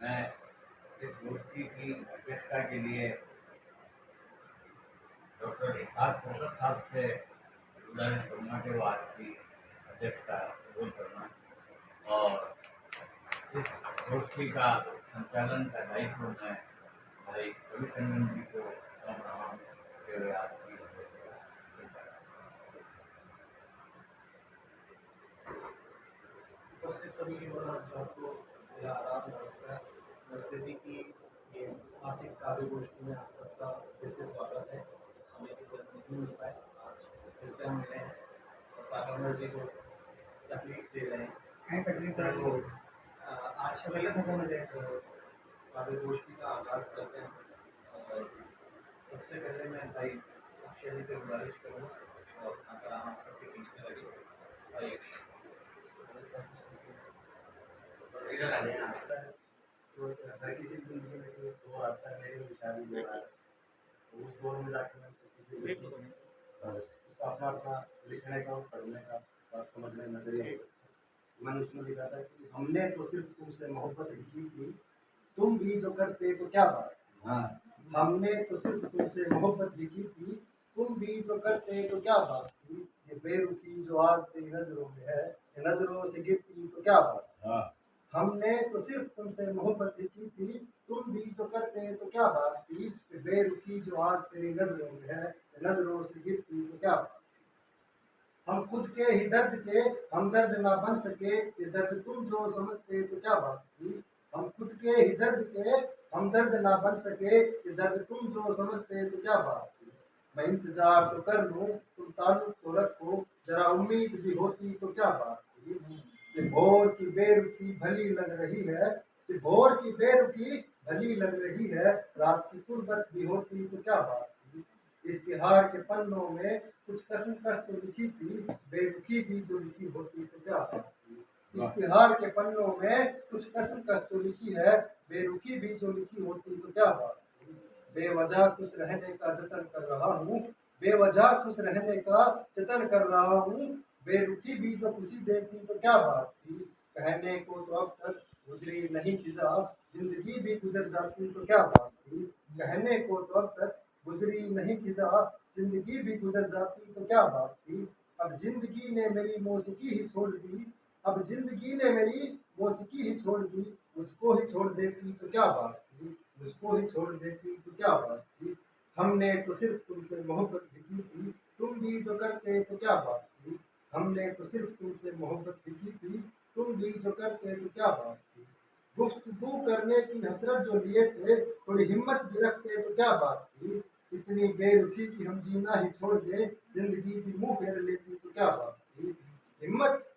मैं इस गोष्ठी की अध्यक्षता के लिए डॉक्टर इसाक मोहम्मद साहब से गुजारिश करूँगा कि वो आज की अध्यक्षता कबूल करना और इस गोष्ठी का संचालन का दायित्व मैं भाई रविशंकरन जी को सौंप रहा हूँ कि वे आज की गोष्ठी का संचालन। उपस्थित सभी महाराष्ट्र को मेरा आदाब नमस्कार। प्रकृति की ये मासिक काव्य गोष्ठी में आप सबका फिर से स्वागत है। समय की जरूरत नहीं मिल पाए, आज फिर से हम मिले हैं और सागर जी को तकलीफ दे रहे हैं। तो आज हम इस काव्य गोष्ठी का आगाज करते हैं। और सबसे पहले मैं भाई अक्षय जी से गुजारिश करूँगा और अगर आप सबके बीच में लगे भाई तो हर किसी की जिंदगी में जो दौर आता है, मेरे भी शादी दौर आया, तो उस दौर में जाकर मैं किसी से उसका अपना अपना लिखने का और पढ़ने का बात समझने नजरिया हो सकता है। मैंने उसमें लिखा था कि हमने तो सिर्फ तुमसे मोहब्बत लिखी थी, तुम भी जो करते तो क्या बात। हाँ, हमने तो सिर्फ तुमसे मोहब्बत लिखी थी, तुम भी जो करते तो क्या बात थी। ये बेरुखी जो आज तेरी नजरों में है, ये नजरों से गिरती तो क्या बात। हाँ, हमने तो सिर्फ तुमसे मोहब्बत लिखी थी, तुम भी जो करते तो क्या बात थी। बेरुखी जो आज तेरी नजरों में है, नजरों से गिरती तो क्या बात। हम खुद के ही दर्द के हमदर्द ना बन सके, ये दर्द तुम जो समझते तो क्या बात थी। हम खुद के ही दर्द के हमदर्द ना बन सके, ये दर्द तुम जो समझते तो क्या बात थी। मैं इंतजार तो कर लूं, तुम ताल्लुक तो रखो, जरा उम्मीद भी होती तो क्या बात थी। कि भोर की बेरुखी भली लग रही है, कि भोर की बेरुखी भली लग रही है, रात की तुरबत भी होती तो क्या बात थी। इश्तिहार के पन्नों में कुछ कसम कस तो लिखी थी, बेरुखी भी जो लिखी होती तो क्या बात थी। इश्तिहार के पन्नों में कुछ कसम कस तो लिखी है, बेरुखी भी जो लिखी होती तो क्या बात थी। बेवजह खुश रहने का जतन कर रहा हूँ, बेवजह खुश रहने का जतन कर रहा हूँ, बेरुखी भी जो खुशी देती तो क्या बात थी। कहने को तो अब तक गुजरी नहीं फिजा, जिंदगी भी गुजर जाती तो क्या बात थी। कहने को तो अब तक गुजरी नहीं फिजा, जिंदगी भी गुजर जाती तो क्या बात थी। अब जिंदगी ने मेरी मौसीकी ही छोड़ दी, अब जिंदगी ने मेरी मौसीकी ही छोड़ दी, मुझको ही छोड़ देती तो क्या बात थी। मुझको ही छोड़ देती तो क्या बात थी। हमने तो सिर्फ तुमसे मोहब्बत लिखी थी, तुम भी जो करते तो क्या बात थी। हमने तो सिर्फ तुमसे मोहब्बत लिखी थी, तुम भी जो करते तो क्या बात थी। गुफ्तगू करने की हसरत जो लिए थे, थोड़ी हिम्मत भी रखते तो क्या बात थी। इतनी बेरुखी कि हम जीना ही छोड़ दें, जिंदगी भी मुंह फेर लेती तो क्या बात थी। हिम्मत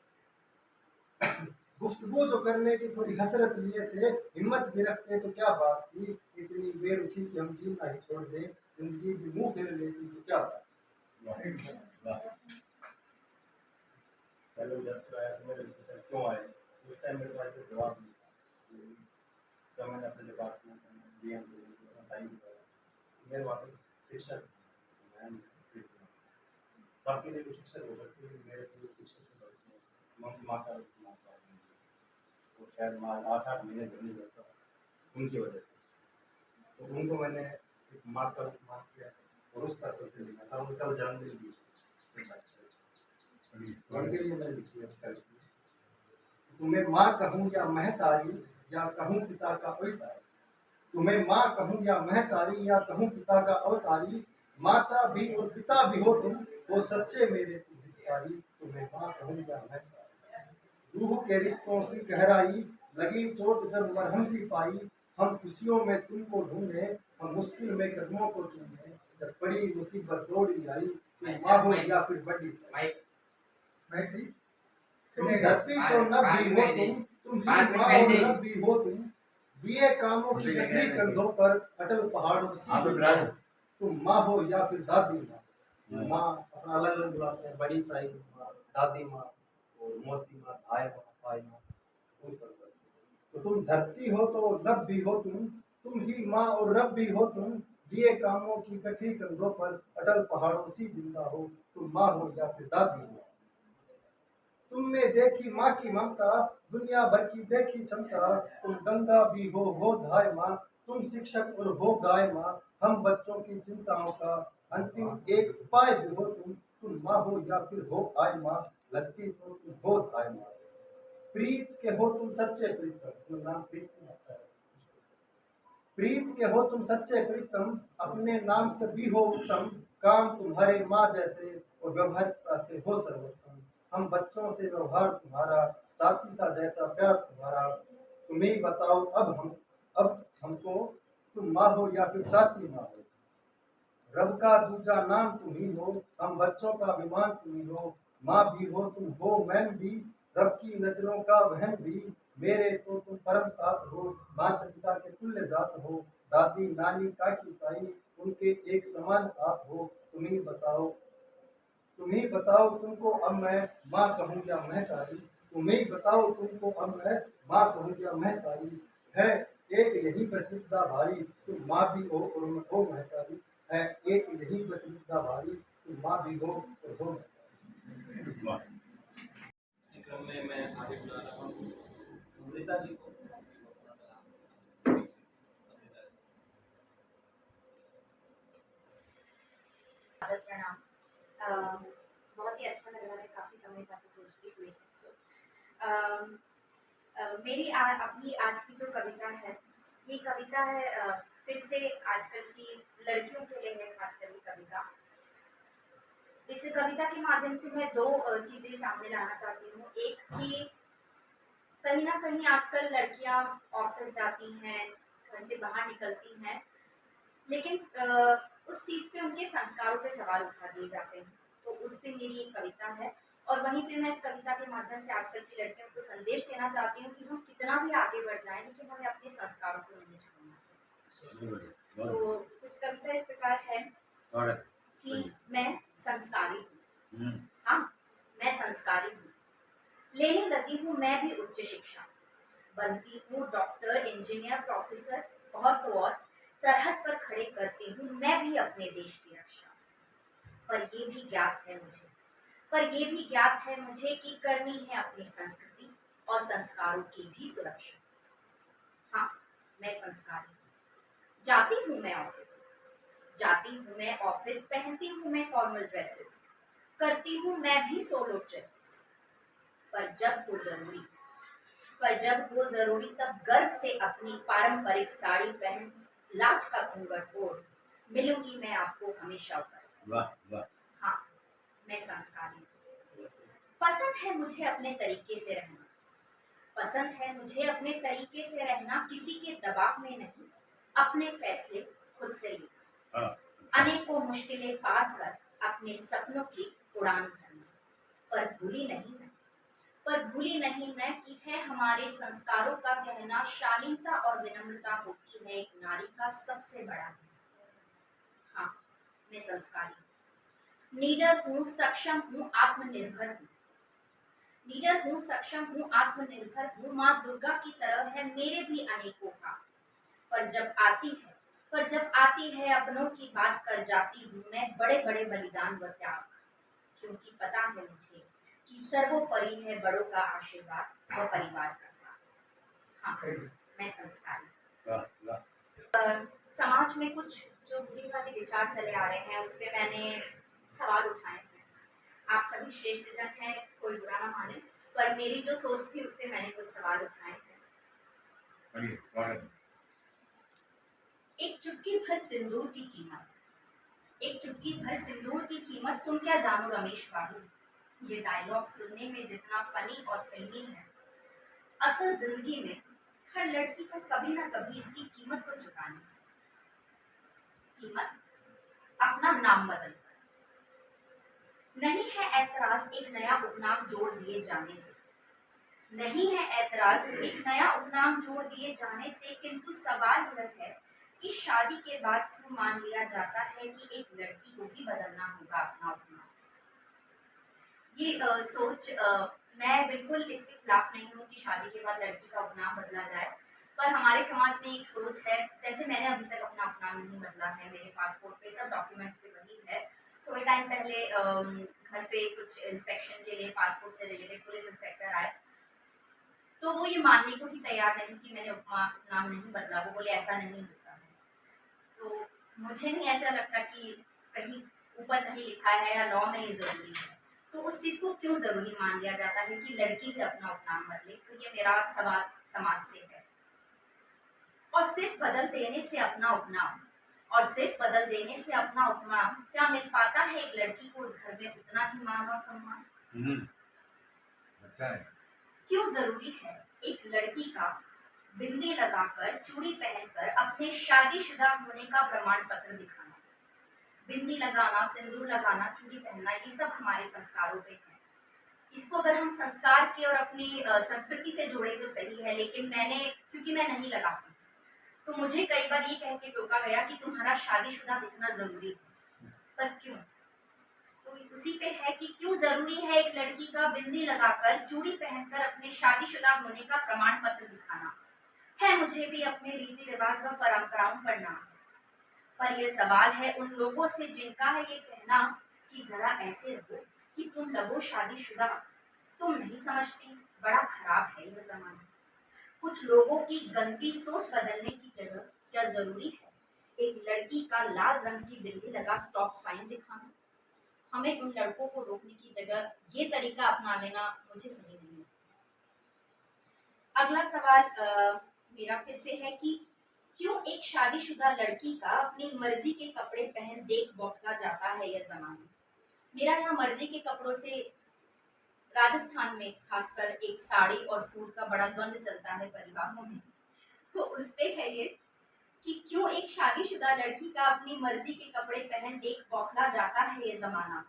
गुफ्तगू जो करने की थोड़ी हसरत लिए थे, हिम्मत भी रखते तो क्या बात थी। इतनी बेरुखी कि हम जीना ही छोड़ दें, जिंदगी भी मुंह फेर लेती तो क्या बात। पहले जब तो आया तो मेरे पूछा क्यों आए, उस टाइम मेरे पास जवाब नहीं। जब मैंने अपने जवाब दिया बताई मेरे वापस शिक्षक मैं सबके लिए कुछ शिक्षक हो सकते हैं, मेरे लिए शिक्षक माँ का वो शायद 8 महीने जर्नी करता उनकी वजह से, तो उनको मैंने एक माँ का मान किया और उस पर्पज से लिखा था। उनका जन्मदिन भी उनके लिए मैंने लिखी है। तुम्हें माँ कहूँ या महतारी, या कहूँ पिता का अवतारी। तुम्हें माँ कहूँ या महतारी, या कहूँ पिता का अवतारी। माता भी और पिता भी हो तुम, वो सच्चे मेरे तुम हितकारी। तुम्हें माँ कहूँ या महतारी। रूह के रिश्तों से गहराई, लगी चोट जब मरहम सी पाई। हम खुशियों में तुमको ढूंढे, हम मुश्किल में कदमों को चूमे। जब बड़ी मुसीबत दौड़ी आई, तुम माँ हो या फिर बड़ी मैं थी। तुम धरती तो नब भी हो तुम ही माँ और रब भी हो तुम। दिए कामों की गठरी कंधों पर, अटल पहाड़ों सी जुड़ाओ। तुम माँ हो या फिर दादी माँ। माँ अपना अलग अलग बुलाते हैं, बड़ी ताई माँ, दादी माँ और मौसी माँ, भाई माँ, भाई माँ, उस पर। तो तुम धरती हो तो रब भी हो तुम ही माँ और रब भी हो तुम। दिए कामों की गठरी कंधों पर, अटल पहाड़ों सी जिंदा हो। तुम माँ हो या फिर दादी माँ। तुम में देखी माँ की ममता, दुनिया भर की देखी क्षमता। तुम गंगा भी हो धाय माँ, तुम शिक्षक और हो गाय माँ। हम बच्चों की चिंताओं का अंतिम एक उपाय भी हो तुम माँ हो या फिर हो आय माँ, लगती तो तुम हो धाय माँ। प्रीत के हो तुम सच्चे प्रीतम, जो नाम प्रीत में आता है। प्रीत के हो तुम सच्चे प्रीतम, अपने नाम से भी हो उत्तम। काम तुम्हारे माँ जैसे और व्यवहारिकता से हो सर्वोत्तम। हम बच्चों से व्यवहार तुम्हारा, चाची सा जैसा प्यार तुम्हारा। तुम्हें बताओ अब हमको, तुम माँ हो या फिर चाची माँ हो। रब का दूजा नाम तुम ही हो, हम बच्चों का अभिमान तुम ही हो। माँ भी हो तुम हो मैम भी, रब की नजरों का वहम भी। मेरे तो तुम परम तात हो, माता पिता के तुल्य जात हो। दादी नानी काकी ताई, उनके एक समान आप हो। तुम्ही बताओ तुमको अब मैं माँ कहूँ या महतारी। तुम्ही बताओ तुमको अब मैं माँ कहूँ या महतारी। है एक यही बस मुद्दा भारी, तुम माँ भी हो और मैं हो महतारी। है एक यही बस मुद्दा भारी, तुम माँ भी हो और हो महतारी। वाह। इसी क्रम में मैं आगे बुला रहा हूँ अमृता जी को। अमृता जी। सादर प्रणाम। बहुत ही अच्छा लग रहा है, काफ़ी समय बाद दोस्ती हुई है। मेरी अपनी आज की जो कविता है, ये कविता है फिर से आजकल की लड़कियों के लिए है, खासकर ये कविता। इस कविता के माध्यम से मैं दो चीज़ें सामने लाना चाहती हूँ। एक कि कहीं ना कहीं आजकल लड़कियाँ ऑफिस जाती हैं, घर से बाहर निकलती हैं, लेकिन उस चीज़ पे उनके संस्कारों पे सवाल उठा दिए जाते हैं। तो उस पे मेरी एक कविता है, और वहीं पे मैं इस कविता के माध्यम से आजकल की लड़कियों को संदेश देना चाहती हूँ कि हम कितना भी आगे बढ़ जाएं, लेकिन हमें अपने संस्कारों को नहीं छोड़ना है। तो कुछ कविता इस प्रकार है कि मैं संस्कारी हूँ। हाँ, मैं संस्कारी हूँ, लेने लगी हूँ मैं भी उच्च शिक्षा। बनती हूँ डॉक्टर, इंजीनियर, प्रोफेसर और तो और। सरहद पर खड़े करती हूँ मैं भी अपने देश की रक्षा। पर ये भी ज्ञात है मुझे कि करनी है अपनी संस्कृति और संस्कारों की भी सुरक्षा। हाँ, मैं संस्कारी हूँ। जाती हूँ मैं ऑफिस, पहनती हूँ मैं फॉर्मल ड्रेसेस, करती हूँ मैं भी सोलो ट्रिप्स। पर जब वो जरूरी तब गर्व से अपनी पारंपरिक साड़ी पहन, लाज का घूंघट ओढ़, मिलूंगी मैं आपको हमेशा उपस्थित। वाह वाह। हाँ, मैं संस्कारी हूँ। पसंद है मुझे अपने तरीके से रहना, किसी के दबाव में नहीं, अपने फैसले खुद से लेना। हाँ, अनेकों मुश्किलें पार कर अपने सपनों की उड़ान भरना। पर भूली नहीं मैं कि है हमारे संस्कारों का कहना, शालीनता और विनम्रता होती है एक नारी का सबसे बड़ा गुण। हाँ, मैं संस्कारी हूँ। नीडर हूँ, सक्षम हूँ, आत्मनिर्भर हूँ। माँ दुर्गा की तरह है मेरे भी अनेकों भाव। पर जब आती है अपनों की बात, कर जाती हूँ मैं बड़े बड़े बलिदान व त्याग। क्योंकि पता है मुझे कि सर्वोपरि है बड़ों का आशीर्वाद व परिवार का साथ। हाँ, मैं संस्कारी हूँ। वाह वाह। समाज में कुछ जो बुरी भांति विचार चले आ रहे हैं, उस पर मैंने सवाल उठाए हैं। आप सभी श्रेष्ठ जन हैं, कोई बुरा ना माने, पर मेरी जो सोच थी उससे मैंने कुछ सवाल उठाए हैं। एक चुटकी भर सिंदूर की कीमत तुम क्या जानो रमेश बाबू। ये डायलॉग सुनने में जितना फनी और फिल्मी है, असल जिंदगी में हर लड़की को कभी ना कभी इसकी कीमत तो चुकानी है। कीमत अपना नाम बदल कर। नहीं है ऐतराज एक नया उपनाम जोड़ दिए जाने से, किंतु सवाल यह है कि शादी के बाद क्यों मान लिया जाता है कि एक लड़की को भी बदलना होगा अपना उपनाम। ये सोच मैं बिल्कुल इसके खिलाफ नहीं हूँ कि शादी के बाद लड़की का उपनाम बदला जाए, पर हमारे समाज में एक सोच है, जैसे मैंने अभी तक अपना उपनाम नहीं बदला है, मेरे पासपोर्ट पे सब डॉक्यूमेंट्स पे वही है। थोड़े टाइम पहले घर पे कुछ इंस्पेक्शन के लिए पासपोर्ट से रिलेटेड पुलिस इंस्पेक्टर आए, तो वो ये मानने को ही तैयार नहीं कि मैंने उपमा नाम नहीं बदला। वो बोले ऐसा नहीं होता है। तो मुझे नहीं ऐसा लगता कि कहीं ऊपर कहीं लिखा है या लॉ में ये ज़रूरी है, तो उस चीज़ को क्यों ज़रूरी मान लिया जाता है कि लड़की भी अपना उपनाम बदले। तो ये मेरा सवाल समाज से है। और सिर्फ बदल देने से अपना उपनाम क्या मिल पाता है एक लड़की को उस घर में उतना ही मान और सम्मान? अच्छा है। क्यों जरूरी है एक लड़की का बिंदी लगाकर चूड़ी पहनकर अपने शादीशुदा होने का प्रमाण पत्र दिखाना? बिंदी लगाना, सिंदूर लगाना, चूड़ी पहनना, ये सब हमारे संस्कारों पे है। इसको अगर हम संस्कार के और अपनी संस्कृति से जोड़े तो सही है, लेकिन क्योंकि मैं नहीं लगाती, तो मुझे कई बार ये कह के टोका गया कि तुम्हारा शादीशुदा दिखना जरूरी है। पर क्यों? तो उसी पे है कि क्यों जरूरी है एक लड़की का बिंदी लगाकर चूड़ी पहनकर अपने शादीशुदा होने का प्रमाण पत्र दिखाना? है मुझे भी अपने रीति रिवाज व परंपराओं पर नाज, पर यह सवाल है उन लोगों से जिनका है ये कहना कि जरा ऐसे रहो कि तुम लगो शादीशुदा। तुम नहीं समझती बड़ा खराब है यह जमाना। कुछ लोगों की गंदी सोच बदलने की जगह क्या जरूरी है एक लड़की का लाल रंग की बिंदी लगा स्टॉप साइन दिखाना? हमें उन लड़कों को रोकने की जगह ये तरीका अपना लेना मुझे सही नहीं लगता। अगला सवाल मेरा फिर से है कि क्यों एक शादीशुदा लड़की का अपनी मर्जी के कपड़े पहन देख बौखला जाता है यह जमाना? मेरा यहाँ मर्जी के कपड़ों से राजस्थान में खासकर एक साड़ी और सूट का बड़ा द्वंद्व चलता है परिवारों में। तो उस पे है ये कि क्यों एक शादीशुदा लड़की का अपनी मर्जी के कपड़े पहन देख बौखला जाता है ये जमाना?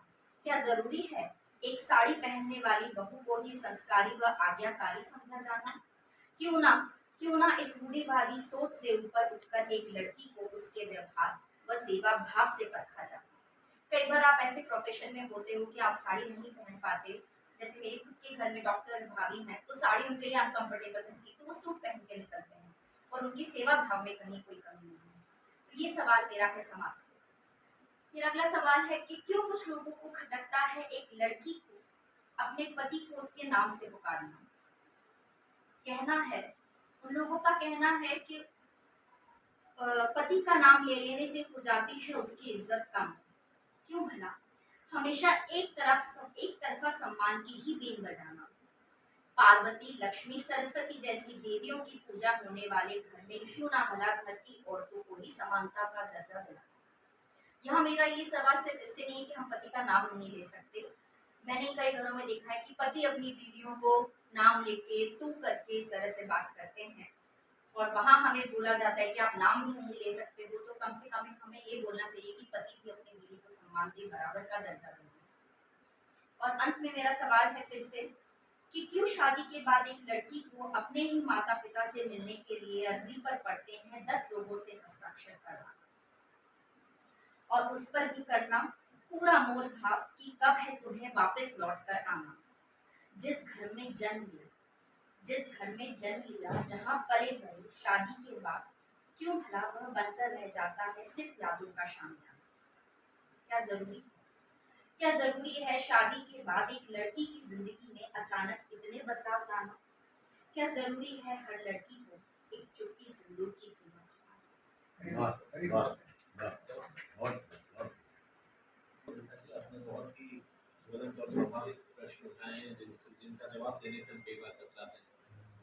क्या जरूरी है एक साड़ी पहनने वाली बहू को ही संस्कारी व आज्ञाकारी समझा जाना? क्यों ना इस रूढ़िवादी सोच से ऊपर उठकर एक लड़की को उसके व्यवहार व सेवा भाव से परखा जाए। कई बार आप ऐसे प्रोफेशन में होते हो कि आप साड़ी नहीं पहन पाते, जैसे मेरे खुद के घर में डॉक्टर भाभी हैं, तो साड़ी उनके लिए अनकंफर्टेबल रहती, तो वो सूट पहन के निकलते हैं और उनकी सेवा भाव में कहीं कोई कमी नहीं है। तो ये सवाल मेरा है समाज से। फिर अगला सवाल है कि क्यों कुछ लोगों को खटकता है एक लड़की को अपने पति को उसके नाम से पुकारना? कहना है, उन लोगों का कहना है कि पति का नाम ले लेने से हो जाती है उसकी इज्जत कम। क्यों भला हमेशा एक तरफा सम्मान की ही बीन बजाना? पार्वती, लक्ष्मी, सरस्वती जैसी देवियों की पूजा होने वाले घर में क्यों ना भला घर की औरतों को ही समानता का दर्जा दिला? यहाँ मेरा ये सवाल सिर्फ इससे नहीं कि हम पति का नाम नहीं ले सकते। मैंने कई घरों में देखा है कि पति अपनी बीवियों को नाम लेके तू करके इस तरह से बात करते हैं, और वहाँ हमें बोला जाता है कि आप नाम ही नहीं ले सकते हो, तो कम से कम हमें ये बोलना चाहिए कि पति भी अपनी बीवी को सम्मान दे, बराबर का दर्जा दे। और अंत में मेरा सवाल है फिर से कि क्यों शादी के बाद एक लड़की को अपने ही माता पिता से मिलने के लिए अर्जी पर पड़ते हैं 10 लोगों से हस्ताक्षर करना, और उस पर भी करना पूरा मोल भाव कि कब है तुम्हें वापस लौट कर आना। जिस घर में जन्म लिया जहाँ पले बड़े, शादी के बाद क्यों भला वह बनकर रह जाता है सिर्फ यादों का शामियाना? क्या जरूरी है शादी के बाद एक लड़की की जिंदगी में अचानक इतने बदलाव लाना? क्या जरूरी है हर लड़की को एक चुटकी सिंदूर की कीमत चुकाना? आपने बहुत ही ज्वलंत और स्वाभाविक प्रश्न उठाए हैं जिनका जवाब देने से हम कई बार कतराते हैं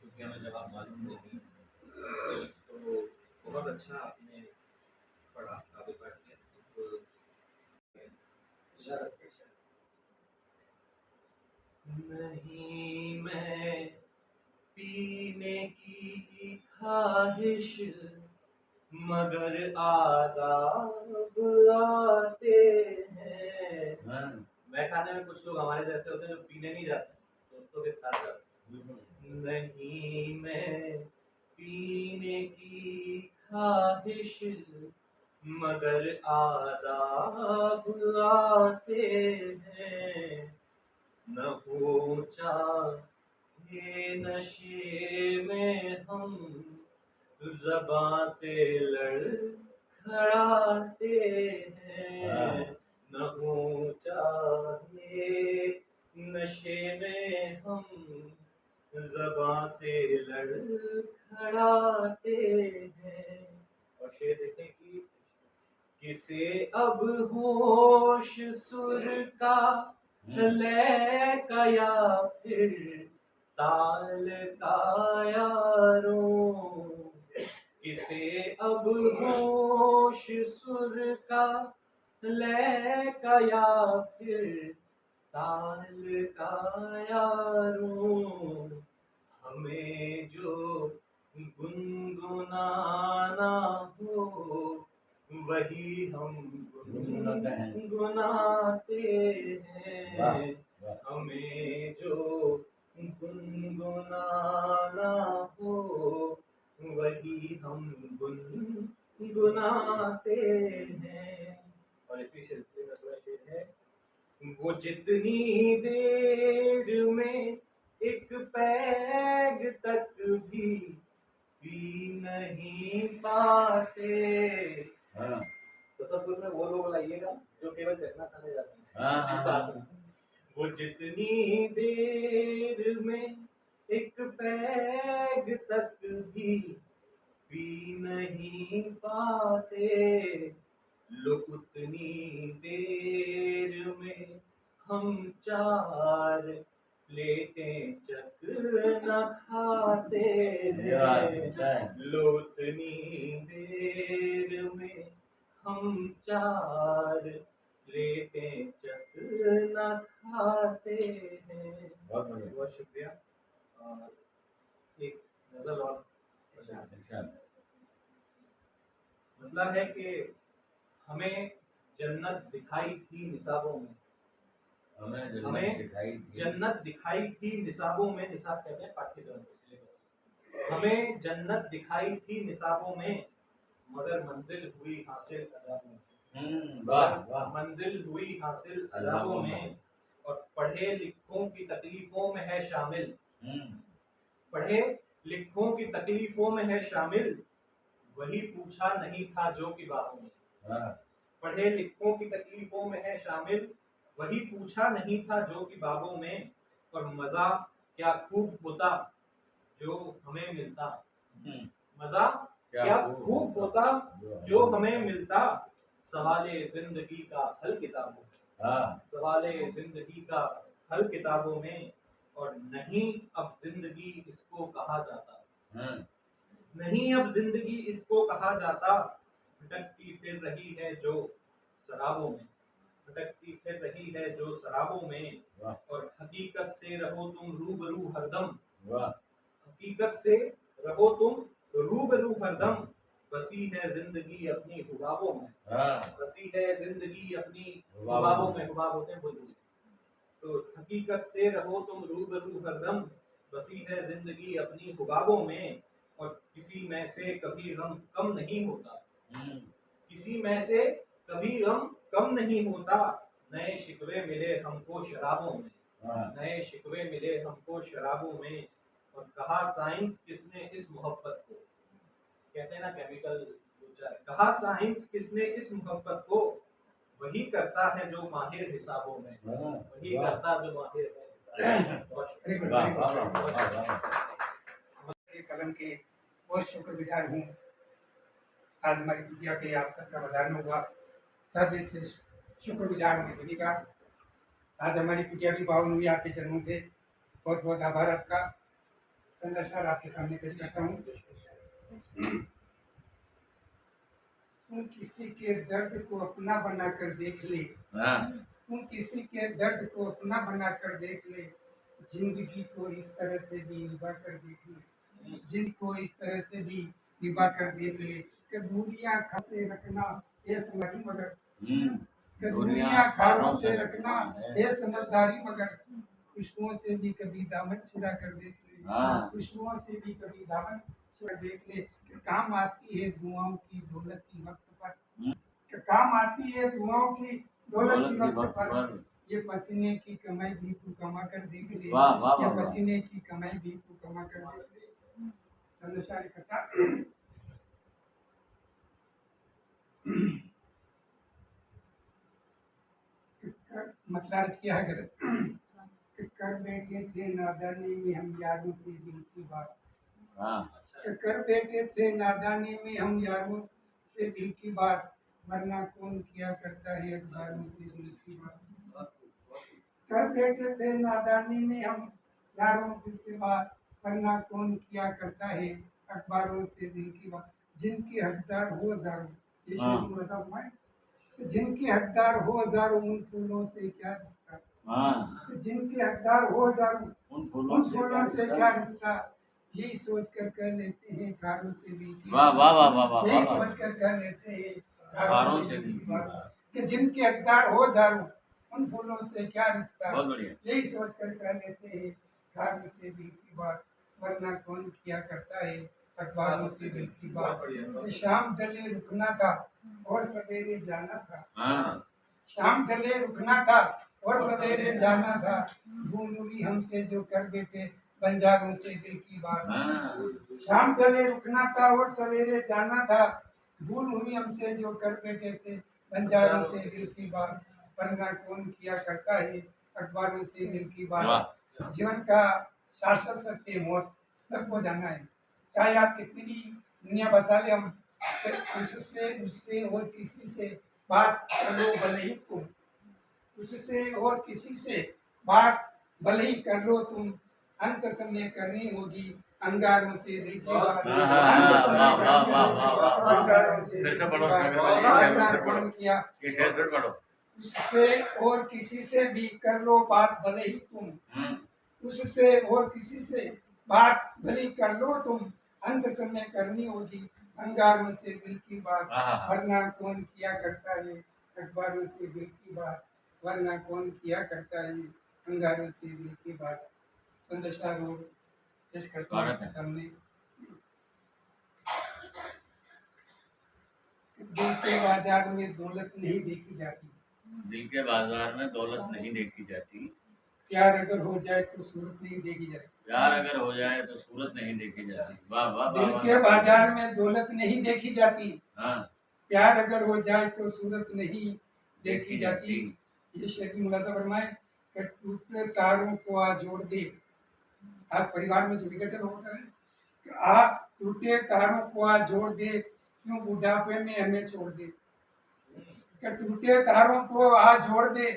क्योंकि हमें जवाब मालूम नहीं। तो बहुत अच्छा आपने पढ़ा, काव्य पाठ किया। नहीं मैं पीने की ख्वाहिश मगर आदाब आते हैं। मैं खाने में कुछ लोग हमारे जैसे होते हैं जो पीने नहीं जाते, दोस्तों के साथ जाते हैं। नहीं मैं पीने की ख्वाहिश मगर आदाब आते हैं। न ऊंचा ये नशे में हम ज़बां से लड़खड़ाते हैं। न ऊंचा के नशे में हम ज़बां से लड़खड़ाते हैं। और शेर देखें कि किसे अब होश सुर का लय का या फिर ताल का यारों, किसे अब होश सुर का लय का या फिर ताल का यारों, हमें जो गुनगुनाना हो वही हम गुनगुनाते हैं। हमें जो गुनगुनाना हो वही हम गुनगुनाते हैं। और इसी सिलसिले में थोड़ा शेर है, वो जितनी देर में एक पैग तक भी पी नहीं पाते। तसव्वुर में वो लोग लाइएगा जो केवल चखना खाने जाते हैं। साथ में वो जितनी देर में एक पैग तक भी पी नहीं पाते, लोग उतनी देर में हम 4 प्लेटें चक न खाते हैं। लो उतनी देर में हम 4 प्लेटें चक न खाते हैं। बहुत शुक्रिया। और एक नजर और मतलब है कि हमें जन्नत दिखाई थी निसाबों में, हमें जन्नत दिखाई थी निसाबों में, निसाब कहते हैं पाठ्यक्रम को, सिलेबस। हमें जन्नत दिखाई थी निसाबों में, मगर मंजिल हुई हासिल अजाबों में। मंजिल हुई हासिल अजाबों में। और पढ़े लिखों की तकलीफों में है शामिल, पढ़े लिखों की तकलीफों में है शामिल, वही पूछा नहीं था जो कि बाबों में। पढ़े लिखों की तकलीफों में है शामिल, वही पूछा नहीं था जो कि बाबों में। और मजा क्या खूब होता जो हमें मिलता, मजा क्या खूब होता जो हमें मिलता, सवाले जिंदगी का हल किताबों में, सवाले जिंदगी का हल किताबों में। और नहीं अब जिंदगी इसको कहा जाता, नहीं अब जिंदगी इसको कहा जाता, भटकती फिर रही है जो शराबों में, भटकती फिर रही है जो शराबों में। और हकीकत से रहो तुम रूबरू हरदम, हकीकत से रहो तुम रूबरू हरदम, बसी है जिंदगी अपनी हुबाबों में, बसी है जिंदगी अपनी हुबाबों में। हुबाब होते हैं बुलबुल। तो हकीकत से रहो तुम रूबरू हरदम, बसी है जिंदगी अपनी हुबाबों में। और किसी में से कभी गम कम नहीं होता, किसी में से कभी गम कम नहीं होता, नए शिकवे मिले हमको शराबों में, नए शिकवे मिले हमको शराबों में। और कहा साइंस किसने इस मोहब्बत को, कहते हैं ना केमिकल, कहा साइंस किसने इस मोहब्बत को, वही करता है जो माहिर हिसाबों में, वही करता जो माहिर है कलम के बहुत शुक्रगुजार हूँ। आज हमारी कुटिया पे आप सबका पधारना हुआ, तहे दिल से शुक्रगुजार हूँ सभी का। आज हमारी कुटिया भी पावन हुई आपके चरणों से, बहुत बहुत आभार आपका। संदर्शन आपके सामने पेश करता हूँ। तुम किसी के दर्द को अपना बनाकर देख ले, तुम किसी के दर्द को अपना बनाकर देख ले, जिंदगी को इस तरह से भी निभा कर देख ले, जिंदगी को इस तरह से भी निभा कर देख ले। कि दूरियां खसे रखना ये समझदारी मगर, कि दूरियां खारों से रखना ये समझदारी मगर, खुशबुओं से भी कभी दामन छुड़ा कर देख ले, खुशबुओं से भी कभी दामन छुड़ा देख ले। कि काम आती है दुआओं की दौलत की वक्त पर, कि काम आती है दुआओं की दौलत की वक्त पर। ये पसीने की कमाई भी तू कमा कर देख ले, ये पसीने की कमाई भी तू कमा कर देख ले। संदेशारी करता मतलब अर्ज किया है कि कर बैठे थे नादानी में हम यारों से दिल की बात, हाँ कि कर बैठे थे नादानी में हम यारों से दिल की बात, वरना कौन किया करता है अखबारों से दिल की बात। कर बैठे थे नादानी में हम यारों दिल से बात, वरना कौन किया करता है अखबारों से दिल की बात। जिनके हकदार हो हजारों, ये हाँ। शेर मुला साहब में, जिनके हकदार हो हजारों उन फूलों से क्या रिश्ता, हाँ जिनके हकदार हो हजारों उन उन फूलों फूलों से से क्या रिश्ता, यही सोच कर कह लेते हैं कारों से दिल की वाह वाह वाह वाह वाह यही वाह सोच कर कह लेते हैं कारों से दिल की बात। कि जिनके हकदार हो हजारों उन फूलों से क्या रिश्ता, बहुत बढ़िया। यही सोच कर कह लेते हैं कारों से दिल की बात, वरना कौन किया करता है अखबारों से दिल की बात। कि शाम ढले रुकना था और सवेरे जाना था, हाँ शाम ढले रुकना था और सवेरे जाना था, भूल हुई हमसे जो कर बैठे बंजारों से दिल की बात। हाँ शाम ढले रुकना था और सवेरे जाना था, भूल हुई हमसे जो कर बैठे थे बंजारों से दिल की बात, वरना कौन किया करता है अखबारों से दिल की बात। जीवन का शाश्वत सत्य मौत सबको जाना है, चाहे आप कितनी भी दुनिया बसा ले, हम उससे उससे और किसी से बात कर लो भले ही तुम, उससे और किसी से बात भले ही कर लो तुम, अंत समय करनी होगी अंगारों से दिल की बात। हाँ, हाँ, अंत समय वाह, वाह, करनी वाह, होगी वाह, वाह, वाह। अंगारों से फिर दिल से की पढ़ो, बात। फिर से वरना पढ़ो। कौन किया ये शेर फिर पढ़ो। उससे और किसी से भी कर लो बात भले ही तुम, उससे और किसी से बात भली कर लो तुम, अंत समय करनी होगी अंगारों से दिल की बात। हाँ। वरना कौन किया करता है अखबारों से दिल की बात, वरना कौन किया करता है अंगारों से दिल की बात। संदेशा रोग पेश करता हूं आपके सामने। दिल के बाजार में दौलत नहीं देखी जाती, दिल के बाजार में दौलत नहीं देखी जाती, प्यार अगर हो जाए तो सूरत नहीं देखी जाती, प्यार अगर हो जाए तो सूरत नहीं देखी जाती। वाह वाह दिल वाह के वाह। बाजार में दौलत नहीं देखी जाती, हाँ प्यार अगर हो जाए तो सूरत नहीं देखी जाती। ये शेर की मुलाजा फरमाए कि टूटे तारों को आज जोड़ दे, आज परिवार में जो विघटन होता है कि आप टूटे तारों को आज जोड़ दे, क्यों बुढ़ापे में हमें छोड़ दे, कि टूटे तारों को आज जोड़ दे,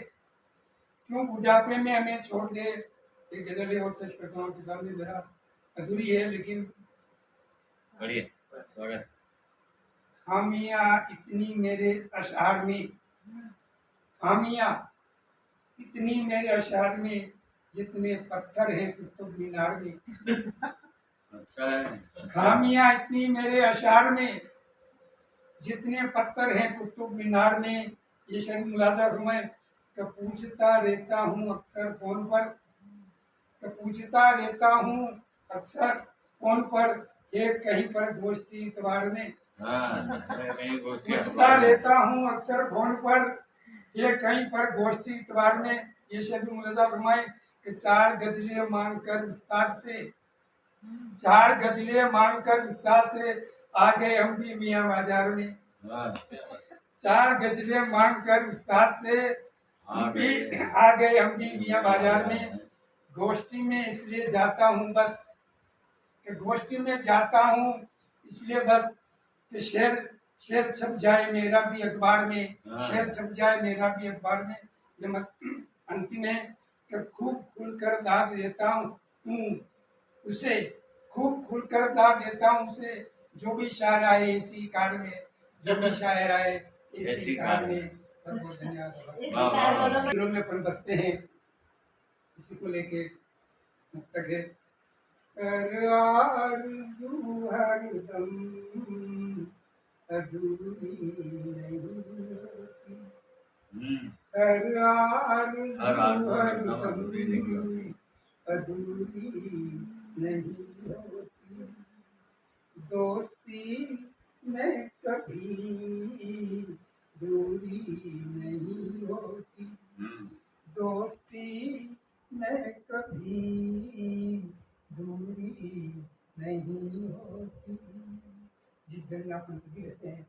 क्यों बुढ़ापे में हमें छोड़ दे। एक गजल है और पेश करता हूं आपके सामने, जरा अधूरी है लेकिन बढ़िया स्वागत। खामियां इतनी मेरे अशआर में, खामियां इतनी मेरे अशआर में, जितने पत्थर हैं कुतुब मीनार में। अच्छा है। खामियां इतनी मेरे अशआर में, जितने पत्थर हैं कुतुब मीनार में। ये शेर मुलाजा फरमाए कि पूछता रहता हूँ अक्सर फोन पर, कि पूछता रहता हूँ अक्सर फोन पर, एक कहीं पर गोश्ती इतवार में। हाँ कहीं गोष्ठी पूछता रहता हूँ अक्सर फोन पर, ये कहीं पर गोश्ती इतवार में। ये शेर मुलाजा फरमाए कि चार गजलें मांग कर उस्ताद से, चार गजलें मांग कर उस्ताद से, आ गए हम भी मियाँ बाजार में। हाँ, चार गजलें मांग कर उस्ताद से हम भी आ गए हम भी मियाँ बाजार में। गोश्ती में इसलिए जाता हूँ बस, कि गोश्ती में जाता हूँ इसलिए बस, कि शेर शेर छप जाए मेरा भी अखबार में, शेर छप जाए मेरा भी अखबार में। ये मत अंतिम है कि खूब खुलकर दाद देता हूँ उसे, खूब खुलकर दाद देता हूँ उसे, जो भी शायर आए इसी कार में, जो भी शायर आए इसी कार में। बहुत बहुत धन्यवाद। दिलों में अपन बसते हैं, इसी को लेके मुक्तक है। कर आरज़ू हरदम अधूरी नहीं होती, कर आरज़ू हरदम अधूरी नहीं होती, दोस्ती में कभी दूरी नहीं होती, दोस्ती में कभी दूरी नहीं होती। जिस दिल में आप सभी रहते हैं,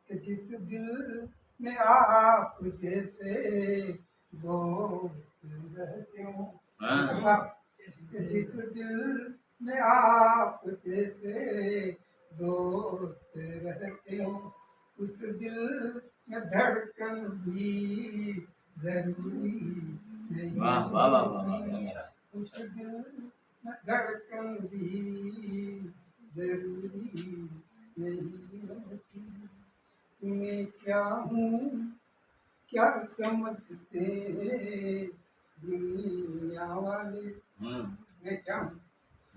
कि जिस दिल में आप जैसे दोस्त रहते हो। हाँ। साहब, कि जिस दिल में आप जैसे दोस्त रहते हो, उस दिल में धड़कन भी जरूरी नहीं वाह वाह वाह वाह होती। वाह, अच्छा। उस दिल में धड़कन भी जरूरी नहीं होती। मैं क्या हूँ क्या समझते हैं दुनिया वाले। मैं क्या हूँ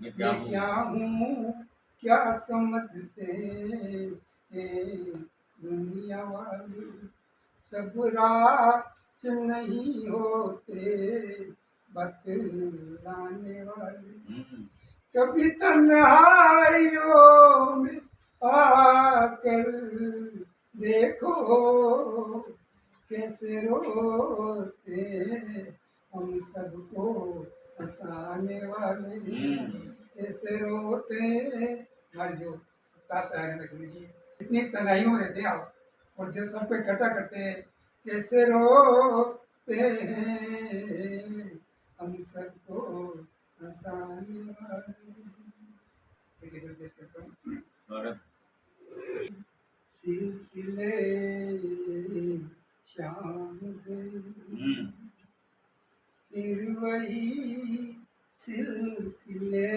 मैं क्या मैं हूँ? क्या हूँ क्या समझते हैं दुनिया वाले। सब राज नहीं होते बतलाने वाले। कभी तन्हाइयों में आकर देखो कैसे रोते हम सबको हंसाने वाले। कैसे रोते हमारे जो उस्ताद साहब हैं लखनऊ जी, इतनी तन्हाइयों में रहते हैं आप और जब सबको इकट्ठा करते हैं। कैसे रोते हैं हम सबको हंसाने वाले। एक ऐसे पेश करता हूँ। सौरभ। सिलसिले शाम से फिर वही सिलसिले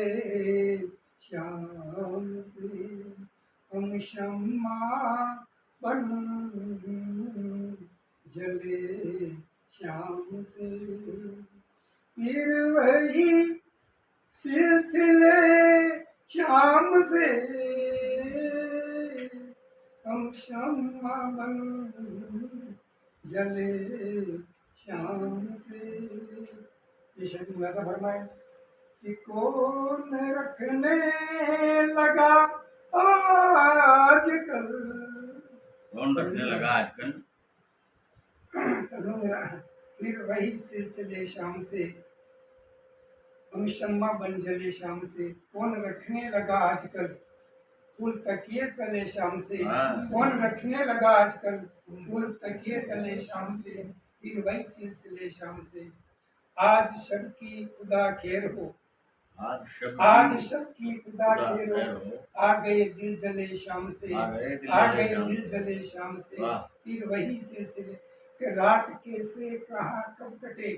शाम से हम शम्मा बन जले शाम से। फिर वही सिलसिले शाम से हम शम्मा बन जले शाम से। ये शब्द ऐसा फरमाए कि कौन रखने लगा आजकल। कौन रखने लगा आजकल? फिर वही सिलसिले शाम से हम शम्मा बन जले शाम से। कौन रखने लगा आजकल फूल तकिए तले शाम से। कौन रखने लगा आजकल फूल तकिए तले शाम से। फिर वही सिलसिले शाम से। आज शब की खुदा खैर हो। आज शब की खुदा खैर हो। आ गए दिल जले शाम से। आ गए दिल जले शाम से। फिर वही सिलसिले कि रात कैसे कहाँ कब कटे।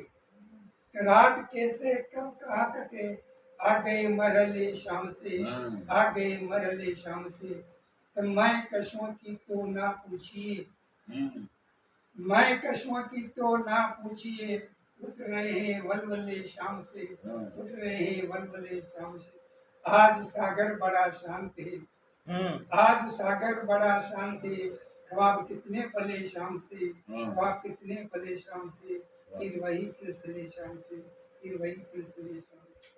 रात कैसे कब कहाँ कटे। आ गए मरहले शाम से। आ गए मरहले शाम से। तो मैं कशों की तो ना पूछिए। मैं कशों की तो ना पूछिए। उठ रहे हैं वलवले शाम से। उठ रहे हैं वलवले शाम से। आज सागर बड़ा शांत है। आज सागर बड़ा शांत है। ख्वाब कितने पले शाम से। ख्वाब कितने पले शाम से। फिर वही सिलसिले शाम से। फिर वही सिलसिले शाम से।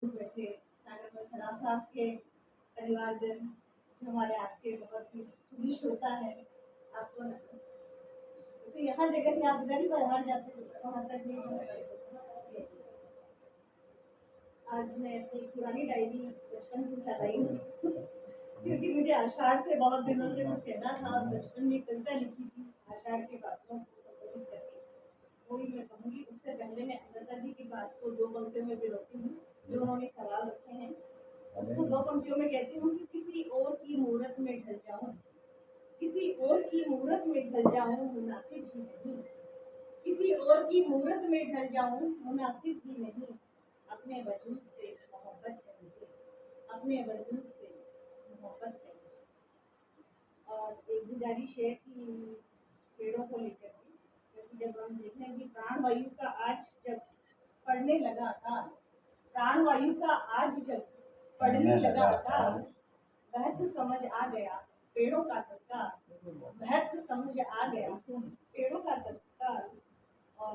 बैठे सागर में सराफ साहब के परिवारजन जो हमारे आज के बहुत ही सुधी श्रोता है। आपको जैसे यहाँ जगह थी आप उधर ही बाहर जाते वहाँ तक नहीं। आज मैं अपनी पुरानी डायरी बचपन की उठा रही हूँ क्योंकि मुझे आषाढ़ से बहुत दिनों से कुछ कहना था और बचपन में कविता लिखी थी आषाढ़ के बातों को संबोधित करके। वही मैं कहूँगी। उससे पहले मैं अमृता जी की बात को दो पंक्तियों में विरोती हूँ जो उन्होंने सवाल रखे हैं। उसको दो पंक्तियों में कहती हूँ कि किसी और की मूरत में ढल जाऊँ। किसी और की मूरत में ढल जाऊँ मुनासिब भी नहीं। किसी और की मूरत में ढल जाऊँ मुनासिब भी नहीं। अपने वजूद से मोहब्बत है मुझे। अपने वजूद से मोहब्बत है मुझे। और एक गुजारी शेर की पेड़ों को लेकर के क्योंकि जब हम देखते हैं कि प्राणवायु का आज जब पड़ने लगा था। प्राणवायु का आज जब पड़ने लगा था। महत्व समझ आ गया पेड़ों का तत्काल। महत्व समझ आ गया पेड़ों का तत्काल। और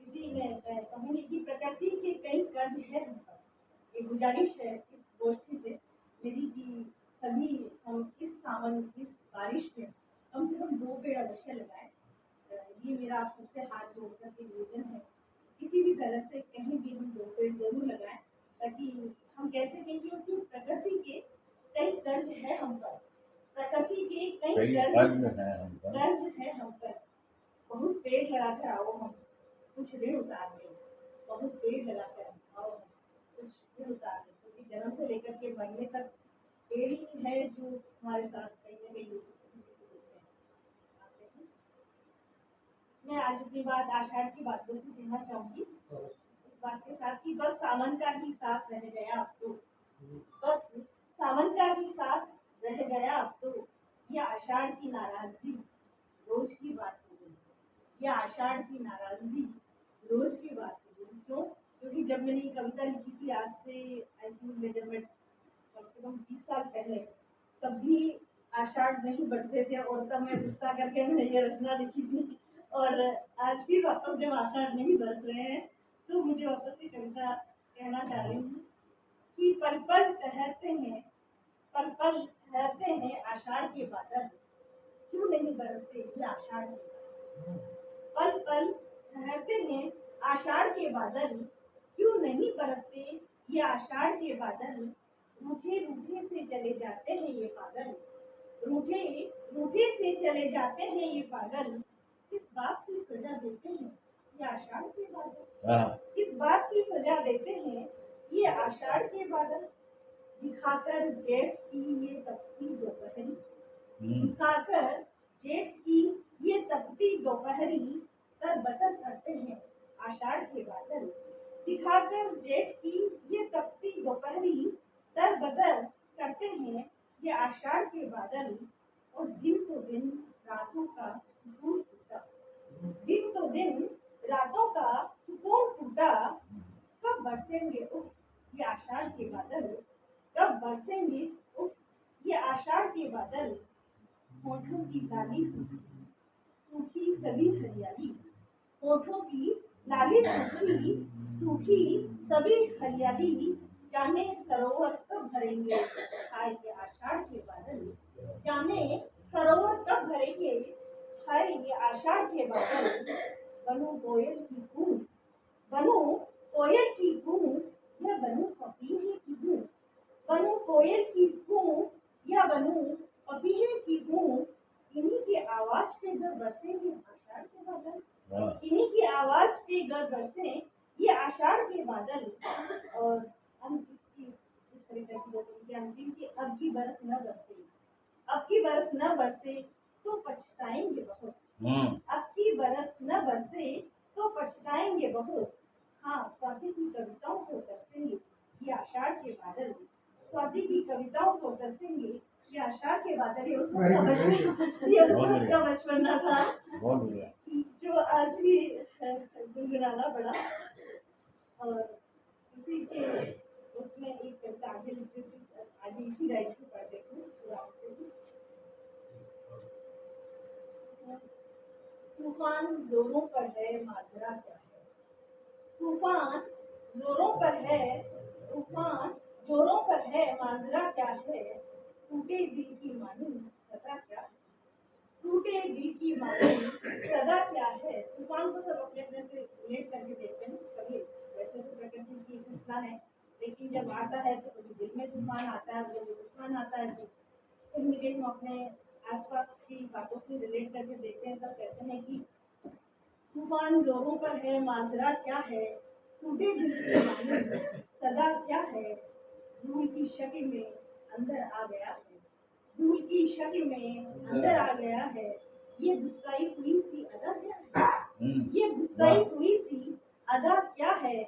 इसी में कहूँगी कि प्रकृति के कई कर्ज है हम पर। एक गुजारिश है इस गोष्ठी से मेरी कि सभी हम इस सावन इस बारिश में कम से कम 2 पेड़ अवश्य लगाएं। ये मेरा आप सबसे हाथ जोड़कर के निवेदन है। किसी भी तरह से कहीं भी हम 2 पेड़ जरूर लगाएं ताकि हम कैसे कहेंगे कि प्रकृति के कई कर्ज है हम पर। प्रकृति के कई कर्ज है हम पर। पेड़ लगाकर आओ हम कुछ ऋण उतार दें, बहुत पेड़ लगाकर आओ हम कुछ ऋण उतार दें, क्योंकि जन्म से लेकर के मरने तक पेड़ ही है जो हमारे साथ कहीं ना कहीं किसी किसी रूप में आते हैं। मैं आज अपनी बात आषाढ़ की बातों से कहना चाहूंगी, इस बात के साथ कि बस सावन का ही साथ रह गया अब तो, बस सावन का ही साथ रह गया अब तो, यह आषाढ़ की नाराजगी रोज की बात हो गई, यह आषाढ़ की नाराजगी रोज की बात हो गई। क्यों? क्योंकि जब मैंने ये कविता लिखी थी आज से आई थिंक मेजरमेंट कम से कम 20 साल पहले, तब भी आषाढ़ नहीं बरसे थे और तब मैं गुस्सा करके मैंने ये रचना लिखी थी। और आज भी वापस जब आषाढ़ नहीं बरस रहे हैं तो मुझे वापस ये कविता कहना चाह रही हूँ कि पल पल ठहरते हैं, पल पल ठहरते हैं आषाढ़ के बादल, क्यों नहीं बरसते ये आषाढ़ के बादल। पल पल ठहरते हैं आषाढ़ के बादल, क्यों नहीं बरसते ये आषाढ़ के बादल। रूठे रूठे से चले जाते हैं ये पागल, रूठे रूठे से चले जाते हैं ये पागल, किस बात की सजा देते हैं ये आषाढ़ के बादल, किस बात की सजा देते हैं ये आषाढ़ के बादल। दिखाकर जेठ की ये तपती दोपहरी, दिखाकर जेठ की ये तपती दोपहरी, तरबतर करते हैं आषाढ़ के बादल। दिखाकर जेठ की ये तपती दोपहरी, तरबतर करते हैं ये आषाढ़ के बादल। और दिन तो दिन रातों का सुकून टूटा, दिन तो दिन रातों का सुकून टूटा, कब बरसेंगे उफ ये आषाढ़ के बादल, कब बरसेंगे उफ ये आषाढ़ के बादल। होठों की लाली सूखी, सूखी सभी हरियाली, होठों की लाली सूखी, सूखी सभी हरियाली, जाने सरोवर कब भरेंगे हाय ये आषाढ़ के बादल, जाने सरोवर कब भरेंगे हाय ये आषाढ़ के बादल। बनूं कोयल की कूं, बनूं कोयल की कूं, या बनूं पपीहे की कूं, बनूं कोयल की कूं, या बनूं पपीहे की कूं। इन्हीं की आवाज पे घर बरसेंगे आषाढ़ के बादल, इन्हीं की आवाज पे घर बरसे ये आषाढ़ के बादल। और हम इसकी इस तरीके की अंतिम की अब की बरस न बरसे, अब की बरस न बरसे तो पछताएंगे बहुत, अब की बरस न बरसे तो पछताएंगे बहुत। हाँ, स्वाति की कविताओं को तरसेंगे ये आषाढ़ के बादल, स्वाति की कविताओं को तरसेंगे ये आषाढ़ के बादल। ये उस वक्त का बचपना था जो आज भी गुनगुनाना पड़ा। और इसी के उसमें एक कविता आगे लिखी थी, आगे इसी राइट से पढ़ देखो तूफान जोरों पर है माजरा क्या है, तूफान जोरों पर है, तूफान जोरों पर है माजरा क्या है। टूटे दिल की मानी सदा क्या है, टूटे दिल की मानी सदा क्या है। तूफान को सब अपने अपने से रिलेट करके देखते हैं, कभी वैसे तो प्रकृति की घटना है, लेकिन जब आता है तो कभी दिल में तूफान आता है, जब तूफान आता है तो कहीं ना कहीं हम अपने आसपास की बातों से रिलेट करके देखते हैं, तब कहते हैं कि तूफान जोरों पर है माजरा क्या है, टूटे दिल की मानी सदा क्या है। धूल की शक्ल में अंदर आ गया है, धूल की शक्ल में अंदर आ गया है। ये गुस्साई हुई सी अदा क्या है, ये गुस्साई हुई सी अदा क्या है।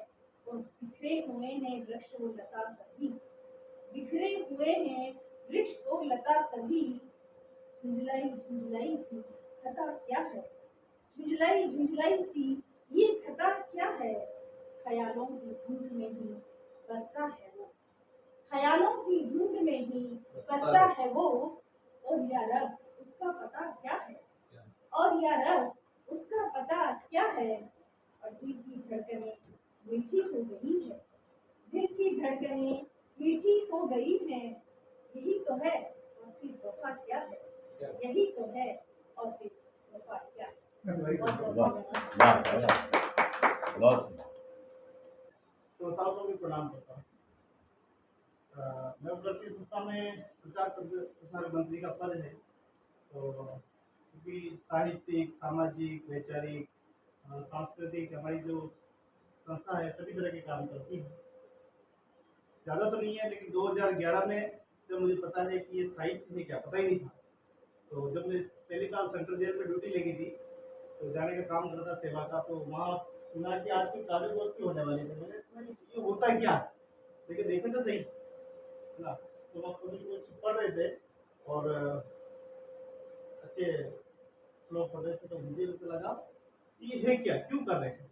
और बिखरे हुए हैं वृक्ष और लता सभी, बिखरे हुए हैं वृक्ष और लता सभी। झुंझलाई झुंझलाई सी खता क्या है, झुंझलाई झुंझलाई सी ये खता क्या है। ख्यालों की धुंध में ही बसता है वो, ख्यालों की धुंध में ही बसता है वो। और या रब उसका पता क्या है, और या रब उसका पता क्या है। और दिल की धड़कनें मीठी हो गई है, दिल की धड़कनें मीठी हो गई हैं। यही तो है और फिर वफा क्या है, यही तो है और फिर वफा क्या है। श्रोताओं को भी प्रणाम करता हूँ। मैं उपलब्धि संस्था में प्रचार प्रसार मंत्री का पद है, तो क्योंकि साहित्यिक, सामाजिक, वैचारिक सांस्कृतिक हमारी जो संस्था है सभी तरह के काम करती है। ज़्यादा तो नहीं है, लेकिन 2011 में जब मुझे पता है कि ये साहित्य है क्या, पता ही नहीं था। तो जब मैं पहली बार सेंट्रल जेल में ड्यूटी लगी थी, तो जाने का काम करता था सेवा का, तो वहाँ सुना कि आज कोई काव्य गोष्ठी होने वाली थी। मैंने सुना ये होता क्या, लेकिन देखे तो सही, है ना। तो वहाँ कभी कुछ पढ़ रहे थे और अच्छे श्लोक पढ़ रहे थे, तो मुझे ऐसा लगा कि ये है क्या, क्यों कर रहे हैं,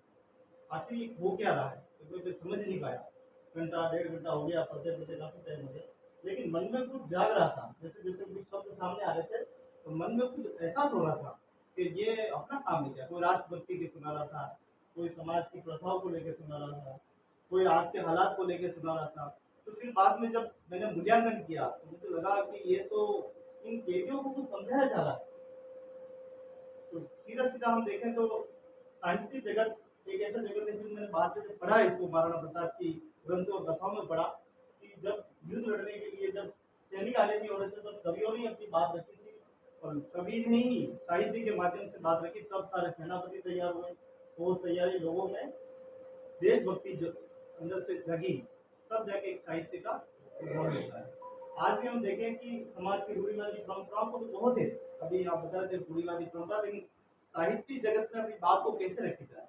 आखिर ये हो क्या रहा है। तो कोई समझ नहीं पाया, घंटा 1.5 घंटा हो गया, पढ़ते पढ़ते काफ़ी टाइम हो गया, लेकिन मन में कुछ जाग रहा था। जैसे जैसे कुछ शब्द सामने आ रहे थे, तो मन में कुछ एहसास हो रहा था कि ये अपना काम है क्या। कोई राष्ट्रभक्ति की सुना रहा था, कोई समाज की प्रथाओं को लेकर सुना रहा था, कोई आज के हालात को लेकर सुना रहा था। तो फिर बाद में जब मैंने मूल्यांकन किया, तो मुझे लगा कि ये तो इन कैदियों को कुछ समझाया जा रहा है। तो सीधा सीधा हम देखें तो साहित्य जगत एक ऐसा जगत है, जो मैंने बाद में जब पढ़ा इसको, महाराणा प्रताप की ग्रंथों और कथाओं में पढ़ा कि जब युद्ध लड़ने के लिए जब सैनिक आने की हो रहे थे, तब कवियों ने अपनी बात रखी थी, और कवि ने ही साहित्य के माध्यम से बात रखी, तब सारे सेनापति तैयार हुए, फौज तैयारी, लोगों में देशभक्ति जो अंदर से जगी, तब जाके एक साहित्य का उद्भव होता है। आज भी हम देखें कि समाज की रूढ़िवादी परंपराओं को तो बहुत है, अभी आप बता रहे थे रूढ़िवादी परंपरा, लेकिन साहित्य जगत में अपनी बात को कैसे रखी जाए।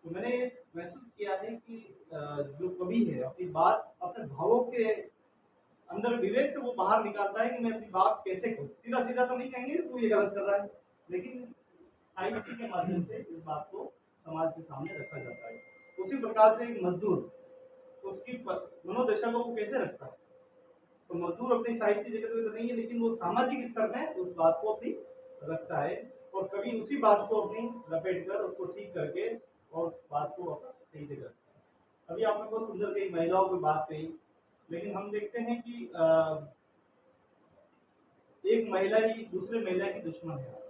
तो मैंने महसूस किया है कि जो कवि है अपनी बात अपने भावों के अंदर विवेक से वो बाहर निकालता है कि मैं अपनी बात कैसे कहूँ। सीधा सीधा तो नहीं कहेंगे तू ये गलत कर रहा है, लेकिन साहित्य के माध्यम से इस बात को समाज के सामने रखा जाता है। उसी प्रकार से एक मजदूर उसकी मनोदशा को वो कैसे रखता है, तो मजदूर अपनी साहित्य जगत में तो नहीं है, लेकिन वो सामाजिक स्तर में उस बात को अपनी रखता है, और कभी उसी बात को अपनी लपेट कर उसको ठीक करके और उस बात को वापस सही जगह रखता है। अभी आपने बहुत सुंदर कही, महिलाओं की बात कही, लेकिन हम देखते हैं कि एक महिला ही दूसरे महिला की दुश्मन है।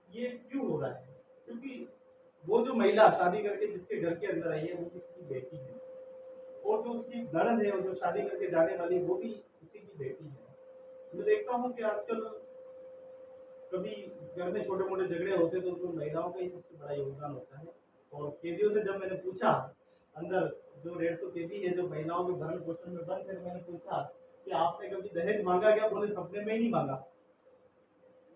ये क्यों हो रहा है? क्योंकि वो जो महिला शादी करके जिसके घर के अंदर आई है, वो किसी की बेटी है, और जो उसकी ननद है और जो शादी करके जाने वाली, वो भी उसी की बेटी है। मैं देखता हूँ कि आजकल कभी घर में छोटे मोटे झगड़े होते हैं, तो उसमें महिलाओं का ही सबसे बड़ा योगदान होता है। और कैदियों से जब मैंने पूछा, अंदर जो 150 कैदी है जो महिलाओं के भरण पोषण में बंद थे, तो मैंने पूछा कि आपने कभी दहेज मांगा क्या? बोले सपने में ही नहीं मांगा।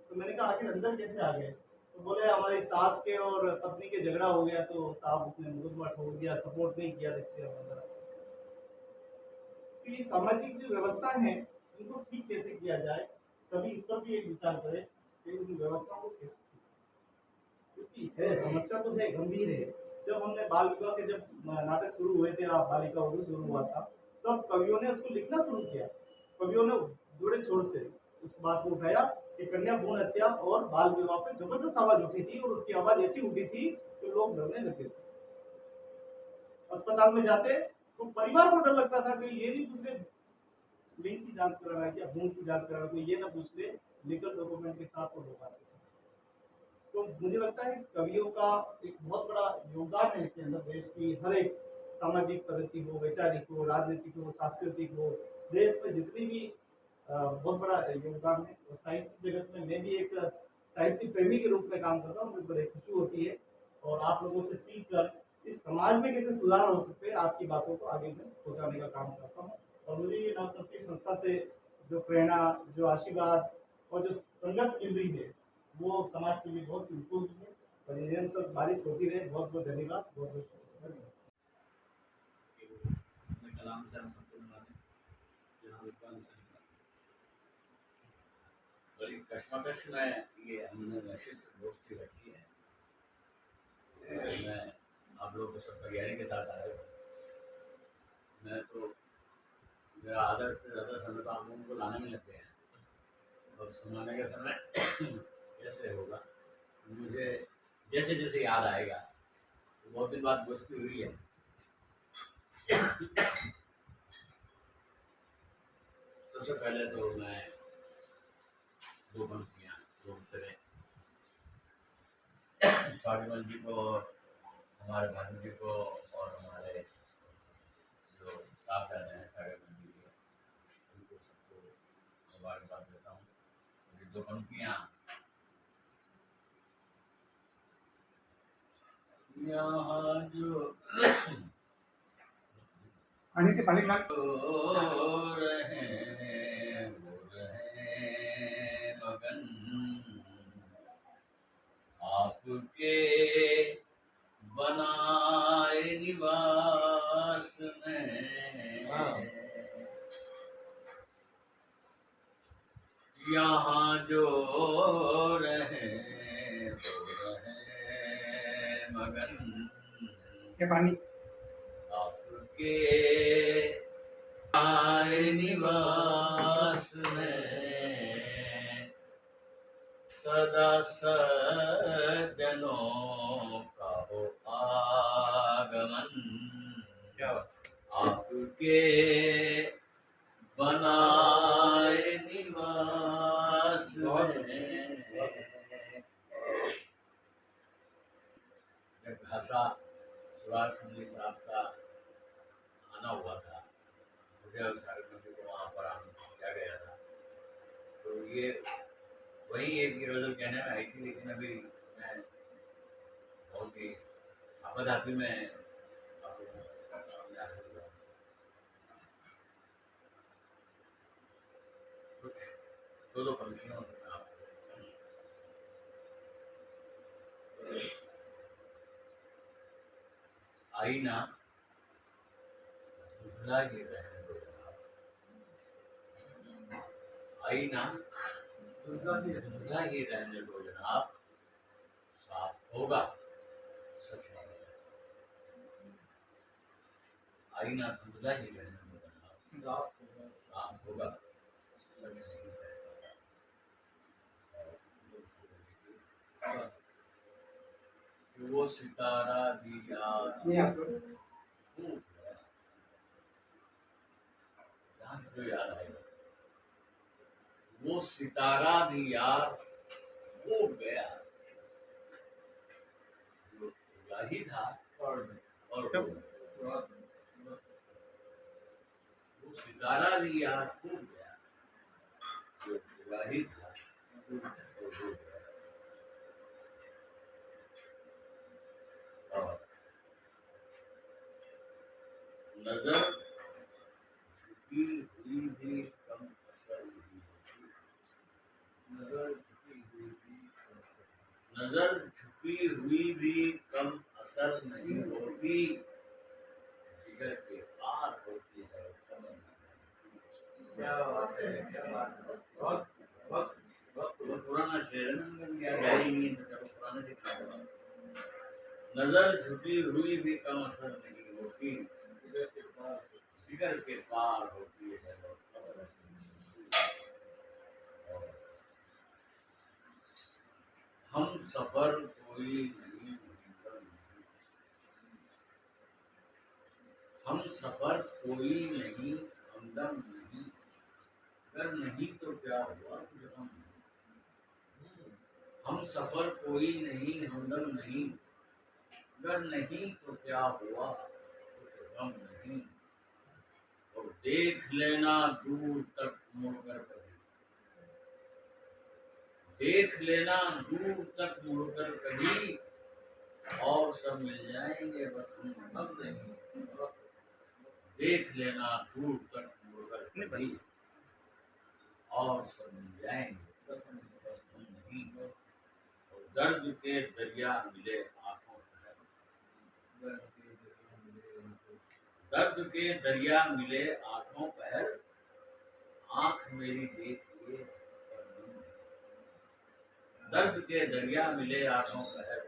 तो मैंने कहा आखिर अंदर कैसे आ गए? तो बोले हमारी सास के और पत्नी के झगड़ा हो गया, तो साहब उसने मुकदमा ठोक दिया, सपोर्ट नहीं किया, इसलिए हम अंदर आ गए। तो ये सामाजिक जो व्यवस्था है, इनको ठीक कैसे किया जाए, कभी इस पर भी एक विचार करें कि उन व्यवस्था को कैसे, क्योंकि है समस्या तो है, गंभीर है। जब हमने बाल विवाह के जब नाटक शुरू हुए थे, आप बालिका उर्दू शुरू हुआ था, तब कवियों ने उसको लिखना शुरू किया। कवियों ने जोड़े छोड़ से उस बात को उठाया कि कन्या भ्रूण हत्या और बाल विवाह पे जबरदस्त आवाज उठी थी, और उसकी आवाज ऐसी उठी थी कि लोग डरने लगे थे। अस्पताल में जाते तो परिवार को डर लगता था कि ये नहीं पूछते लिंग की जांच कराना है क्या, भ्रूण की जांच कराना, कोई ये ना पूछ ले, लीगल डॉक्यूमेंट के साथ वो लोग आते थे। तो मुझे लगता है कवियों का एक बहुत बड़ा योगदान है इसके अंदर। देश की हर एक सामाजिक प्रगति हो, वैचारिक हो, राजनीतिक हो, सांस्कृतिक हो, देश में जितनी भी बहुत बड़ा योगदान है। और साहित्य जगत में मैं भी एक साहित्य प्रेमी के रूप में काम करता हूँ, मुझे बड़ी खुशी होती है, और आप लोगों से सीख कर इस समाज में कैसे सुधार हो सकते हैं, आपकी बातों को आगे मैं पहुँचाने का काम करता हूँ। और मुझे ये नवतंत्री संस्था से जो प्रेरणा, जो आशीर्वाद और जो संगत मिल रही है, वो समाज के लिए बहुत उपयोगी है। और निरंतर बारिश होती रहे। बहुत बहुत धन्यवाद, बहुत बहुत धन्यवाद। अपने कलाम से हम सबको नवाजें, जनाब इकबाल हुसैन कलाम से। बड़ी कश्मकश में ये हमने नशिस्त गोष्ठी रखी है। मैं आप लोग तो सब तैयारी के साथ आए हो। मैं तो मेरा आधे से ज़्यादा समय तो आप लोगों को लाने में लग गया है, और सुनाने का समय कैसे होगा, मुझे जैसे जैसे याद आएगा। तो बहुत दिन बाद गोष्ठी हुई है। सबसे पहले तो मैं दो पंक्तियाँ दूसरे स्वाभिमान जी को, हमारे भानु जी को, और हमारे जो स्टाफ रहते हैं स्वाभिमान जी के, उनको सबको मुबारकबाद देता हूँ। मेरी दो पंक्तियाँ यहाँ जो पानी के पानी ला रहे वो रहे मगन आपके बनाए निवास में यहाँ जो रहे वो रहे मगन ये पानी आपके आए निवास में सदा सज्जनों का हो आगमन क्या बात आपके बनाए निवास में जब भाषा सुभाष चंद्र साहब का आना हुआ था मुझे और सारे बच्चों को वहाँ पर आमंत्रित किया गया था तो ये वही एक गज़ल कहने में आई थी लेकिन अभी मैं बहुत ही आपाधापी में आप लोगों के सामने हाजिर हुआ कुछ दो पंक्तियों से मैं आपको आईना धुंधला ही रहने दो जनाब आईना धुंधला ही रहने दो जनाब साफ होगा सच नहीं है आईना धुंधला ही रहने दो जनाब साफ होगा सच नहीं है वो सितारा दिया ये आप लोग यहाँ से जो याद आएगा वो सितारा भी यार हो गया जो खुदा ही था और हो गया। वो सितारा भी यार हो गया जो खुदा ही था और हो गया। और नजर झुकी हुई भी कम असर नहीं होती नजर झुकी हुई भी कम असर नहीं होती जिगर के पार होती है समझ क्या बात है क्या बात है बहुत बहुत बहुत बहुत पुराना शेर है ना क्या डायरी नहीं है तो पुराने से क्या नजर झुकी हुई भी कम असर नहीं होती जिगर के पार होती है हम सफर कोई नहीं हम सफर कोई नहीं हमदम नहीं अगर नहीं तो क्या हुआ कुछ गम नहीं हम सफर कोई नहीं हमदम नहीं अगर नहीं तो क्या हुआ कुछ गम नहीं और देख लेना दूर तक मुड़कर कभी देख लेना दूर तक मुड़कर कभी और सब मिल जाएंगे बस हम अब नहीं देख लेना दूर तक मुड़कर कभी और सब मिल जाएंगे बस हम नहीं और दर्द के दरिया मिले आंखों पर दर्द के दरिया मिले आंखों पर आंख मेरी देखिए दर्द के दरिया मिले आंखों पर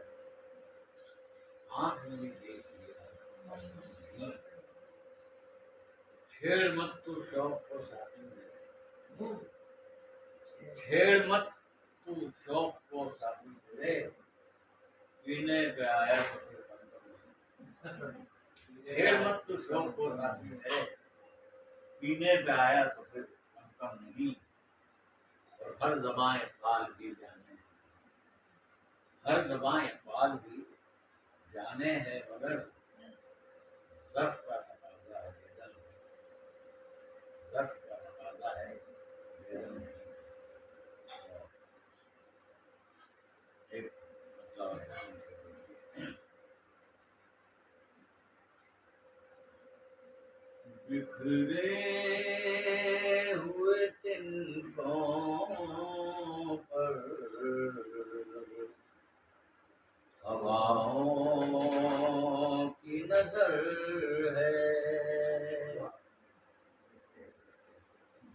आंख मेरी देखिए छेड़ मत तू शौक को साथी में छेड़ मत तू शौक को साथी करे पीने पे आया तो फिर छेड़ मत तू शौक को साथी करे पीने पे आया तो फिर कम नहीं और हर ज़बां इक़बाल भी जाने हर ज़बां इक़बाल भी जाने हैं मगर ज़र्फ़ का तकाज़ा है बेदल ज़र्फ़ का तकाज़ा है बेदल नहीं एक मतलब तिनकों पर हवाओं की नजर है,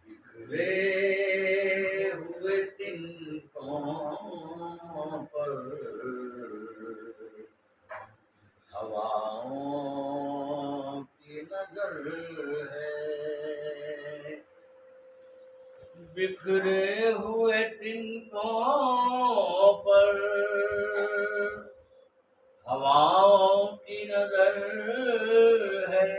बिखरे हुए तिनकों पर हवाओं की नजर है, बिखरे हुए तिनकों पर हवाओं की नजर है,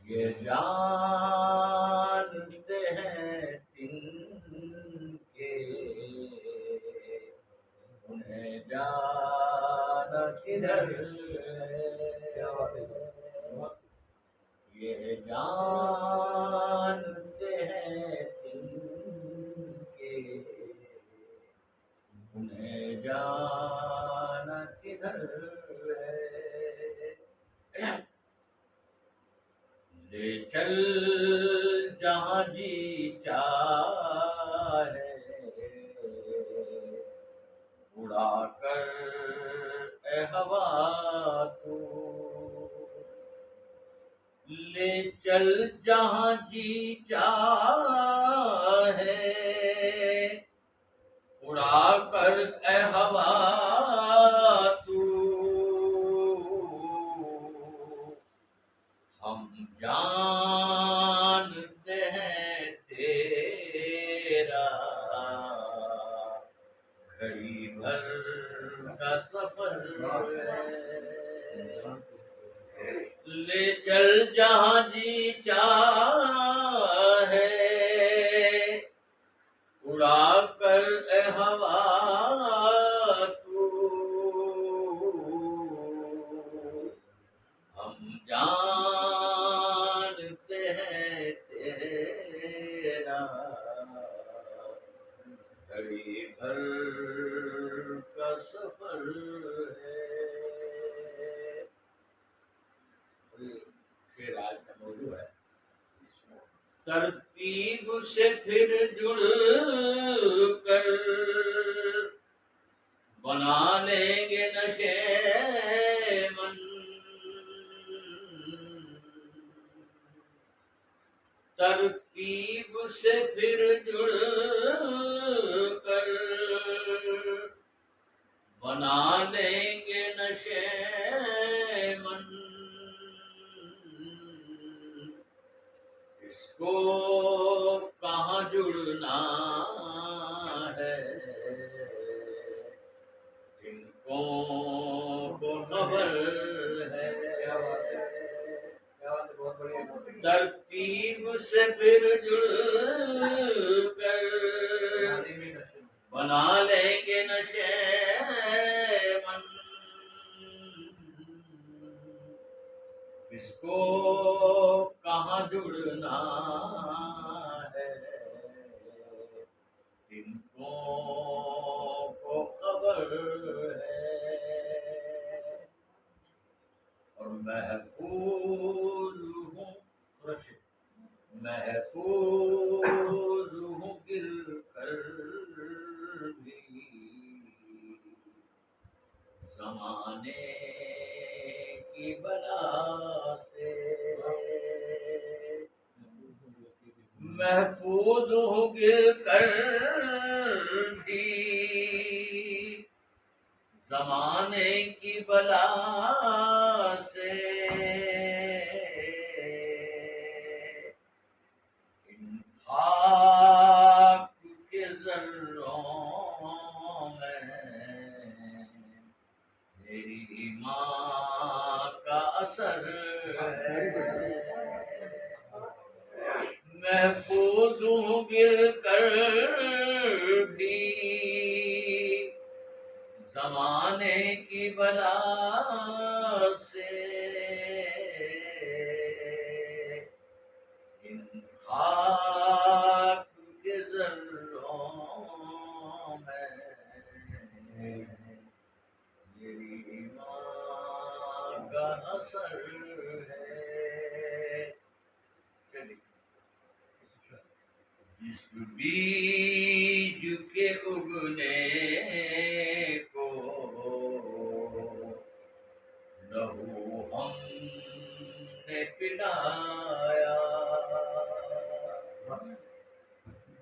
ये जानते हैं तिनके उन्हें जाना किधर है, ये जानते हैं तिनके उन्हें जाना किधर है, ले चल जहाँ जी चाहे उड़ा कर ए हवा तू, ले चल जहाँ जी चाहे उड़ा कर ए हवा तू, हम जानते हैं तेरा घड़ी भर का सफर है, ले चल जहाँ जी चाहे उड़ा कर ए हवा तू, हम जानते हैं तेरा घड़ी भर का सफर है। शेर आज का मौजू है, तरतीब से फिर जुड़ कर बना लेंगे नशे मन, तरतीब से फिर जुड़ कर बना लेंगे नशे मन, इसको कहाँ जुड़ना है तिनको को खबर है, तरतीब से फिर जुड़ कर बना लेंगे नशे मन, किसको कहाँ जुड़ना है तिनको को खबर है, और महफूज हूँ सुरक्षित, महफूज हूँ गिर कर भी ज़माने की बला से, महफूज हूँ गिर कर भी ज़माने की बला से, इन खाक के ज़र्रों में मेरी माँ का असर है, महफूज हूँ गिर कर भी ज़माने की बला से, इन खाक के ज़र्रों में मेरी माँ का असर है, जिस बीज के उगने को लहू हमने पिलाया,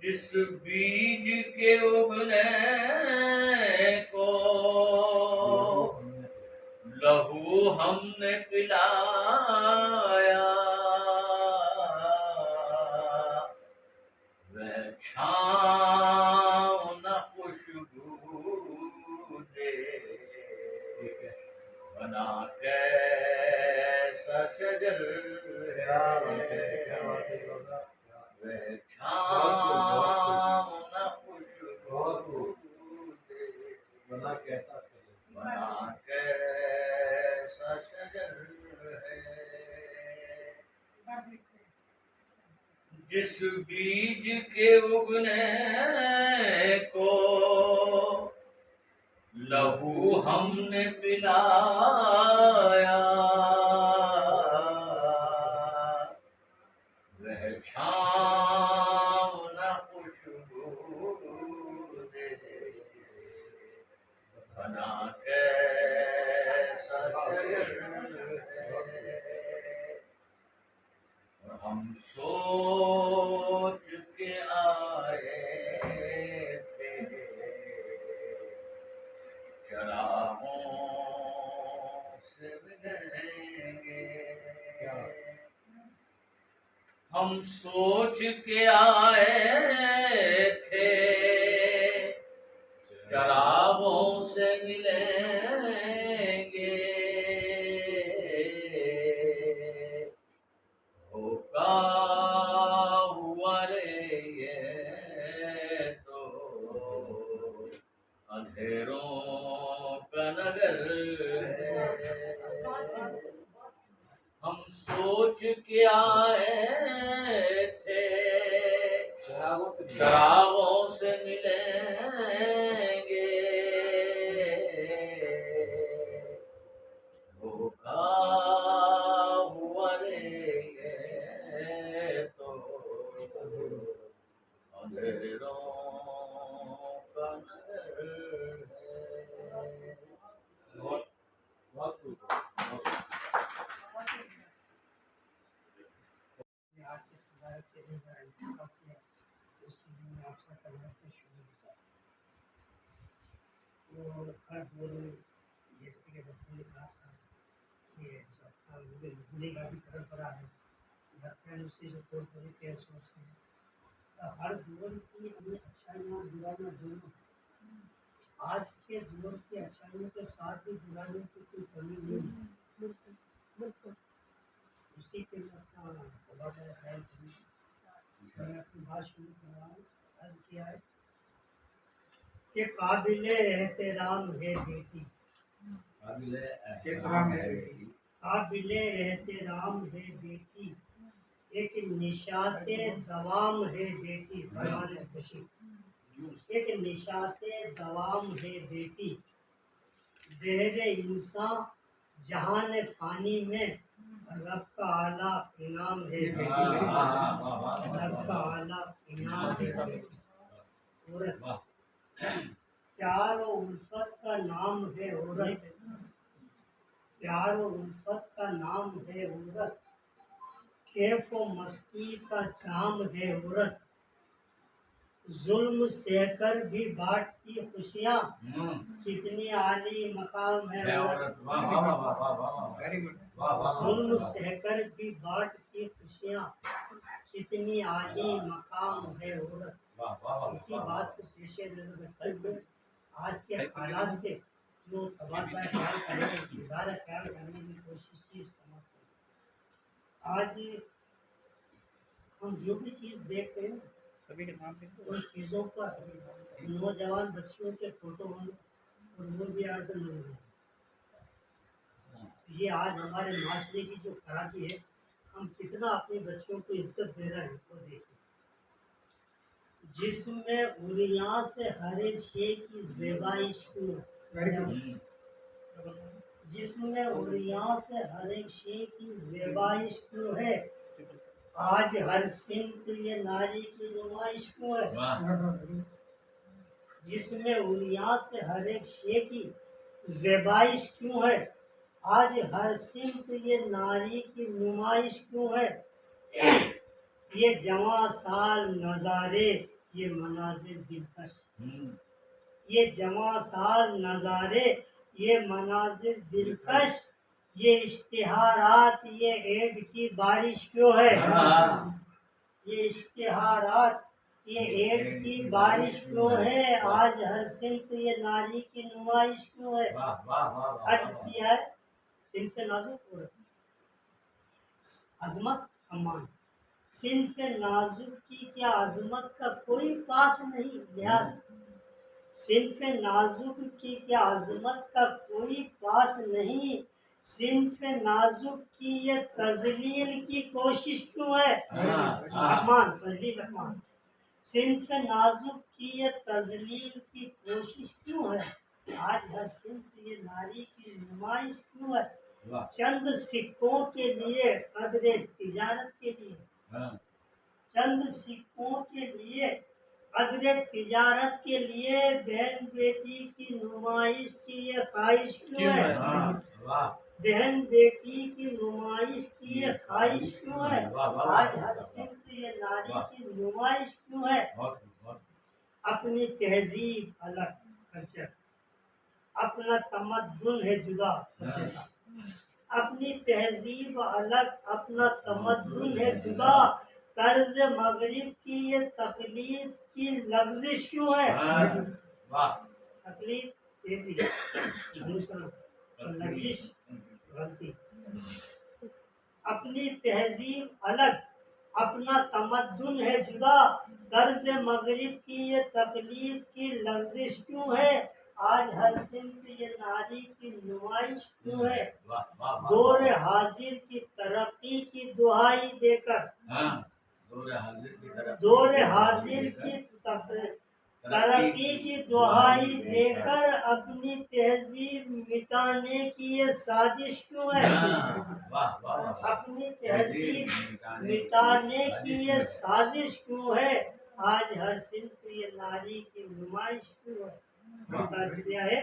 जिस बीज के उगने को लहू हमने पिलाया, वह छाँव न खुशबू दे, बना कैसा शजर है, वह छाँव न खुशबू दे, बना कैसा शजर है। जिस बीज के उगने को लहू हमने पिलाया, वह छाँव न खुशबू दे, बना कैसा शजर है। हम सोच के आए थे चरागों से मिलेंगे, हम सोच के आए थे चरागों से मिलेंगे, धोखा हुआ रे ये तो अंधेरों का नगर है। हम सोच के आए थे शराबों से मिलेंगे, धोखा हुआ रे ये तो अंधेरों का नगर है। आज के सुधारक के लिए मैं इंतजार किया, उसके लिए मैं आपसे करना के शुक्रिया। तो हर बोल जैसे कि बच्चे ने कहा था कि मुझे लिखने का भी परंपरा है, बचपन उससे जो कोई तरीके सोचते हैं, तो हर दौर की अपनी अच्छाइयाँ बुराइयाँ दोनों। आज के दौर की अच्छाइयों के साथ भी बुराइयों की कोई कमी नहीं है। उसी के लिए अपना ख्याल करिए। मैंने अपनी बात शुरू करवा अर्ज किया है कि काबिले एहतराम है बेटी, काबिले एहतराम है बेटी, एक निशाते दवाम है बेटी, हमारी खुशी एक निशाते दवाम है बेटी, बहरे इंसान जहान फानी में रब का आला इनाम है बेटी, रब का आला इनाम है बेटी। औरत प्यार और उल्फत का नाम है औरत, प्यार और उल्फत का नाम है औरत, कैफ और मस्ती का जाम है औरत, जुल्म सहकर भी बांटती खुशियाँ, कितनी आली मकाम है औरत, जुल्म सहकर भी बांटती खुशियाँ, कितनी आली मकाम है औरत। इसी बात को पेश नजर रखते हुए आज के हालात के जो तबादला ख्याल करने इज़हार ख्याल करने की कोशिश की, समाप्त करें। आज हम जो भी चीज़ देखते हैं सभी के नाम उन चीज़ों पर नौजवान बच्चियों के फोटो हों और वो भी आर्दन होंगे, ये आज हमारे माशरे की जो खराबी है, हम कितना अपने बच्चों को इज्जत दे रहे हैं वो देखिए। जिसमें उरिया से हर एक शे की ज़ेबाइश को, जिसमें उरिया से हर एक शे की ज़ेबाइश को है, आज हर सिमत ये नारी की नुमाइश क्यों है, वाह जिसमें उलिया से हर एक शे की ज़ेबाइश क्यों है। आज हर सिमत ये नारी की नुमाइश क्यों है। ये जवां साल नज़ारे ये मनाजिर दिलकश, ये जवां साल नज़ारे ये मनाजिर दिलकश, ये इश्तिहारात ये ऐड की बारिश क्यों है। ये इश्तिहारात ये ऐड की बारिश क्यों है। आज हर सिमत ये नारी की नुमाइश क्यों है। वाह वाह वाह वाह अर्ज किया है सिंफ नाजुक औरत, अजमत सम्मान। सिंफ नाजुक की क्या अजमत का कोई पास नहीं लिहाज, सिंफ नाजुक की क्या अजमत का कोई पास नहीं। सिंफ नाजुक की ये तजलील की कोशिश क्यों है। रहमान तजलील रहमान। सिंफ नाजुक की ये तजलील की कोशिश क्यों है। आज हर सिंफ ये नारी की नुमाइश क्यों है। वाह चंद सिक्कों के लिए कदरे तिजारत के लिए, चंद सिक्कों के लिए कदरे तिजारत के लिए बहन बेटी की नुमाइश की ये ख्वाहिश क्यों है। वाह बहन बेटी की नुमाइश की ये ख्वाहिश क्यों है। वाह, वाह, आज वाह, हर वाह, सिमत ये नारी वाह। की नुमाइश क्यों है। बहुत बहुत अपनी तहजीब अलग कल्चर, अपना तमद्दुन है जुदा सभ्यता, अपनी तहजीब अलग अपना तमद्दुन है जुदा। तर्ज मगरिब की ये तकलीद की लफ्जिश क्यों है। वाह तकलीद ये भी अनुसरण और लफ्जिश गलती। अपनी तहजीब अलग अपना तमद्दुन है जुदा, तर्ज मगरिब की ये तकलीद की लफ्जिश क्यों है। आज हर सिमत ये नारी की नुमाइश क्यों है। वाह वाह दौर हाजिर की तरक्की की दुहाई देकर, दौर हाजिर की तरफ दौर हाजिर की तरक्की की दुहाई देकर अपनी तहजीब मिटाने की ये साजिश क्यों है। वाह वाह अपनी तहजीब मिटाने की ये साजिश क्यों है। आज हर सिमत ये नारी की नुमाइश क्यों है। ताज़िया है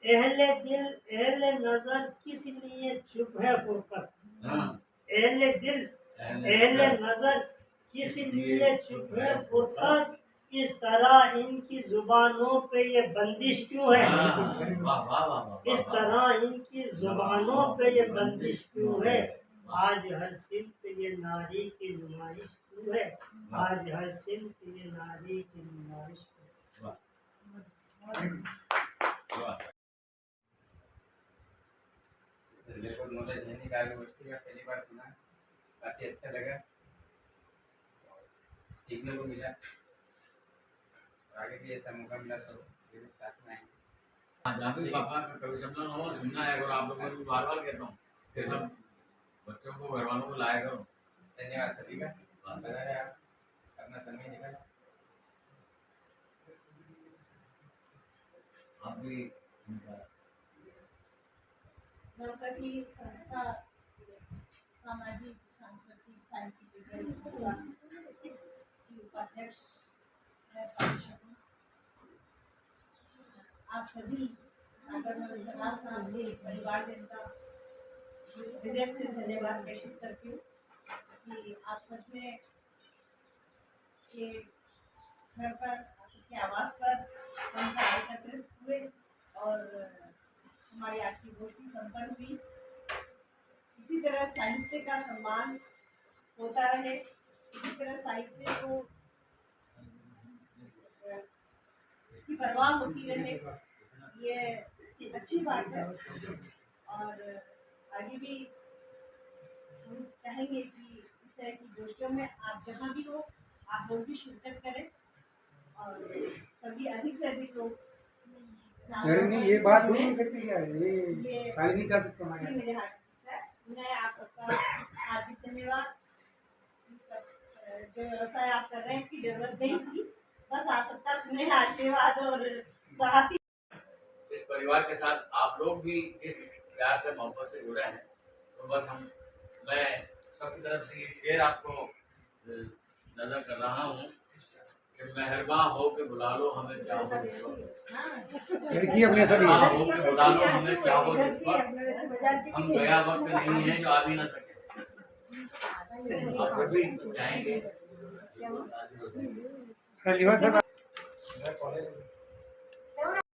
अहले दिल अहले नजर किस लिए चुप है फुरकत, अहले दिल अहले नजर किस लिए चुप है फुरकत। इस तरह इनकी जुबानों पे ये बंदिश क्यों है। वाह वाह वाह इस तरह इनकी जुबानों पे ये बंदिश क्यों है। आज हर सिमत ये नारी की नुमाइश क्यों है। आज हर सिमत ये नारी की नुमाइश क्यों है। मेरे को नॉलेज है नहीं कार्य गोष्ठी का पहली बार सुना, काफ़ी अच्छा लगा, सीखने को मिला। आगे भी ऐसा मौका मिला तो जरूर साथ में आएंगे। जहाँ भी पापा का कभी सम्मान हो सुनना है और आप लोगों को बार बार कहता हूँ कि सब बच्चों को घर वालों को लाया करो। धन्यवाद सभी का, बता रहे आप अपना समय निकाला। आप भी नवकटी संस्था सामाजिक सांस्कृतिक साहित्यिक संस्था की उपाध्यक्ष है पारिशद। आप सभी सागर में समाज सामने परिवार जनता हृदय से धन्यवाद प्रेषित करती हूँ कि आप सच में ये घर पर आपके आवास पर हम सब एकत्रित हुए और हमारी आज की गोष्ठी संपन्न हुई। इसी तरह साहित्य का सम्मान होता रहे, इसी तरह साहित्य को की परवाह होती रहे, ये अच्छी बात है। और आगे भी हम चाहेंगे कि इस तरह की गोष्ठियों में आप जहाँ भी हो आप लोग भी शिरकत करें और सभी अधिक से अधिक लोग। नहीं ये बात हो नहीं सकती क्या, ये खाली नहीं जा सकते हमारे मेरे हाथ मैं आप सबका हार्दिक धन्यवाद। सब जो व्यवस्था आप कर रहे हैं इसकी जरूरत नहीं थी, बस आप सबका स्नेह आशीर्वाद और साथी। इस परिवार के साथ आप लोग भी इस प्यार से मोहब्बत से जुड़े हैं तो बस मैं सबकी तरफ से ये शेर आपको नजर कर रहा हूँ कि मेहरबान हो के बुला लो हमें चाहो जिस वक्त। लड़की अपने सभी मेहरबान हो के बुला लो हमें चाहो जिस वक्त। हम गया वक्त नहीं है जो आ भी ना सके। आप जब भी जाएंगे लिवा साहब कॉलेज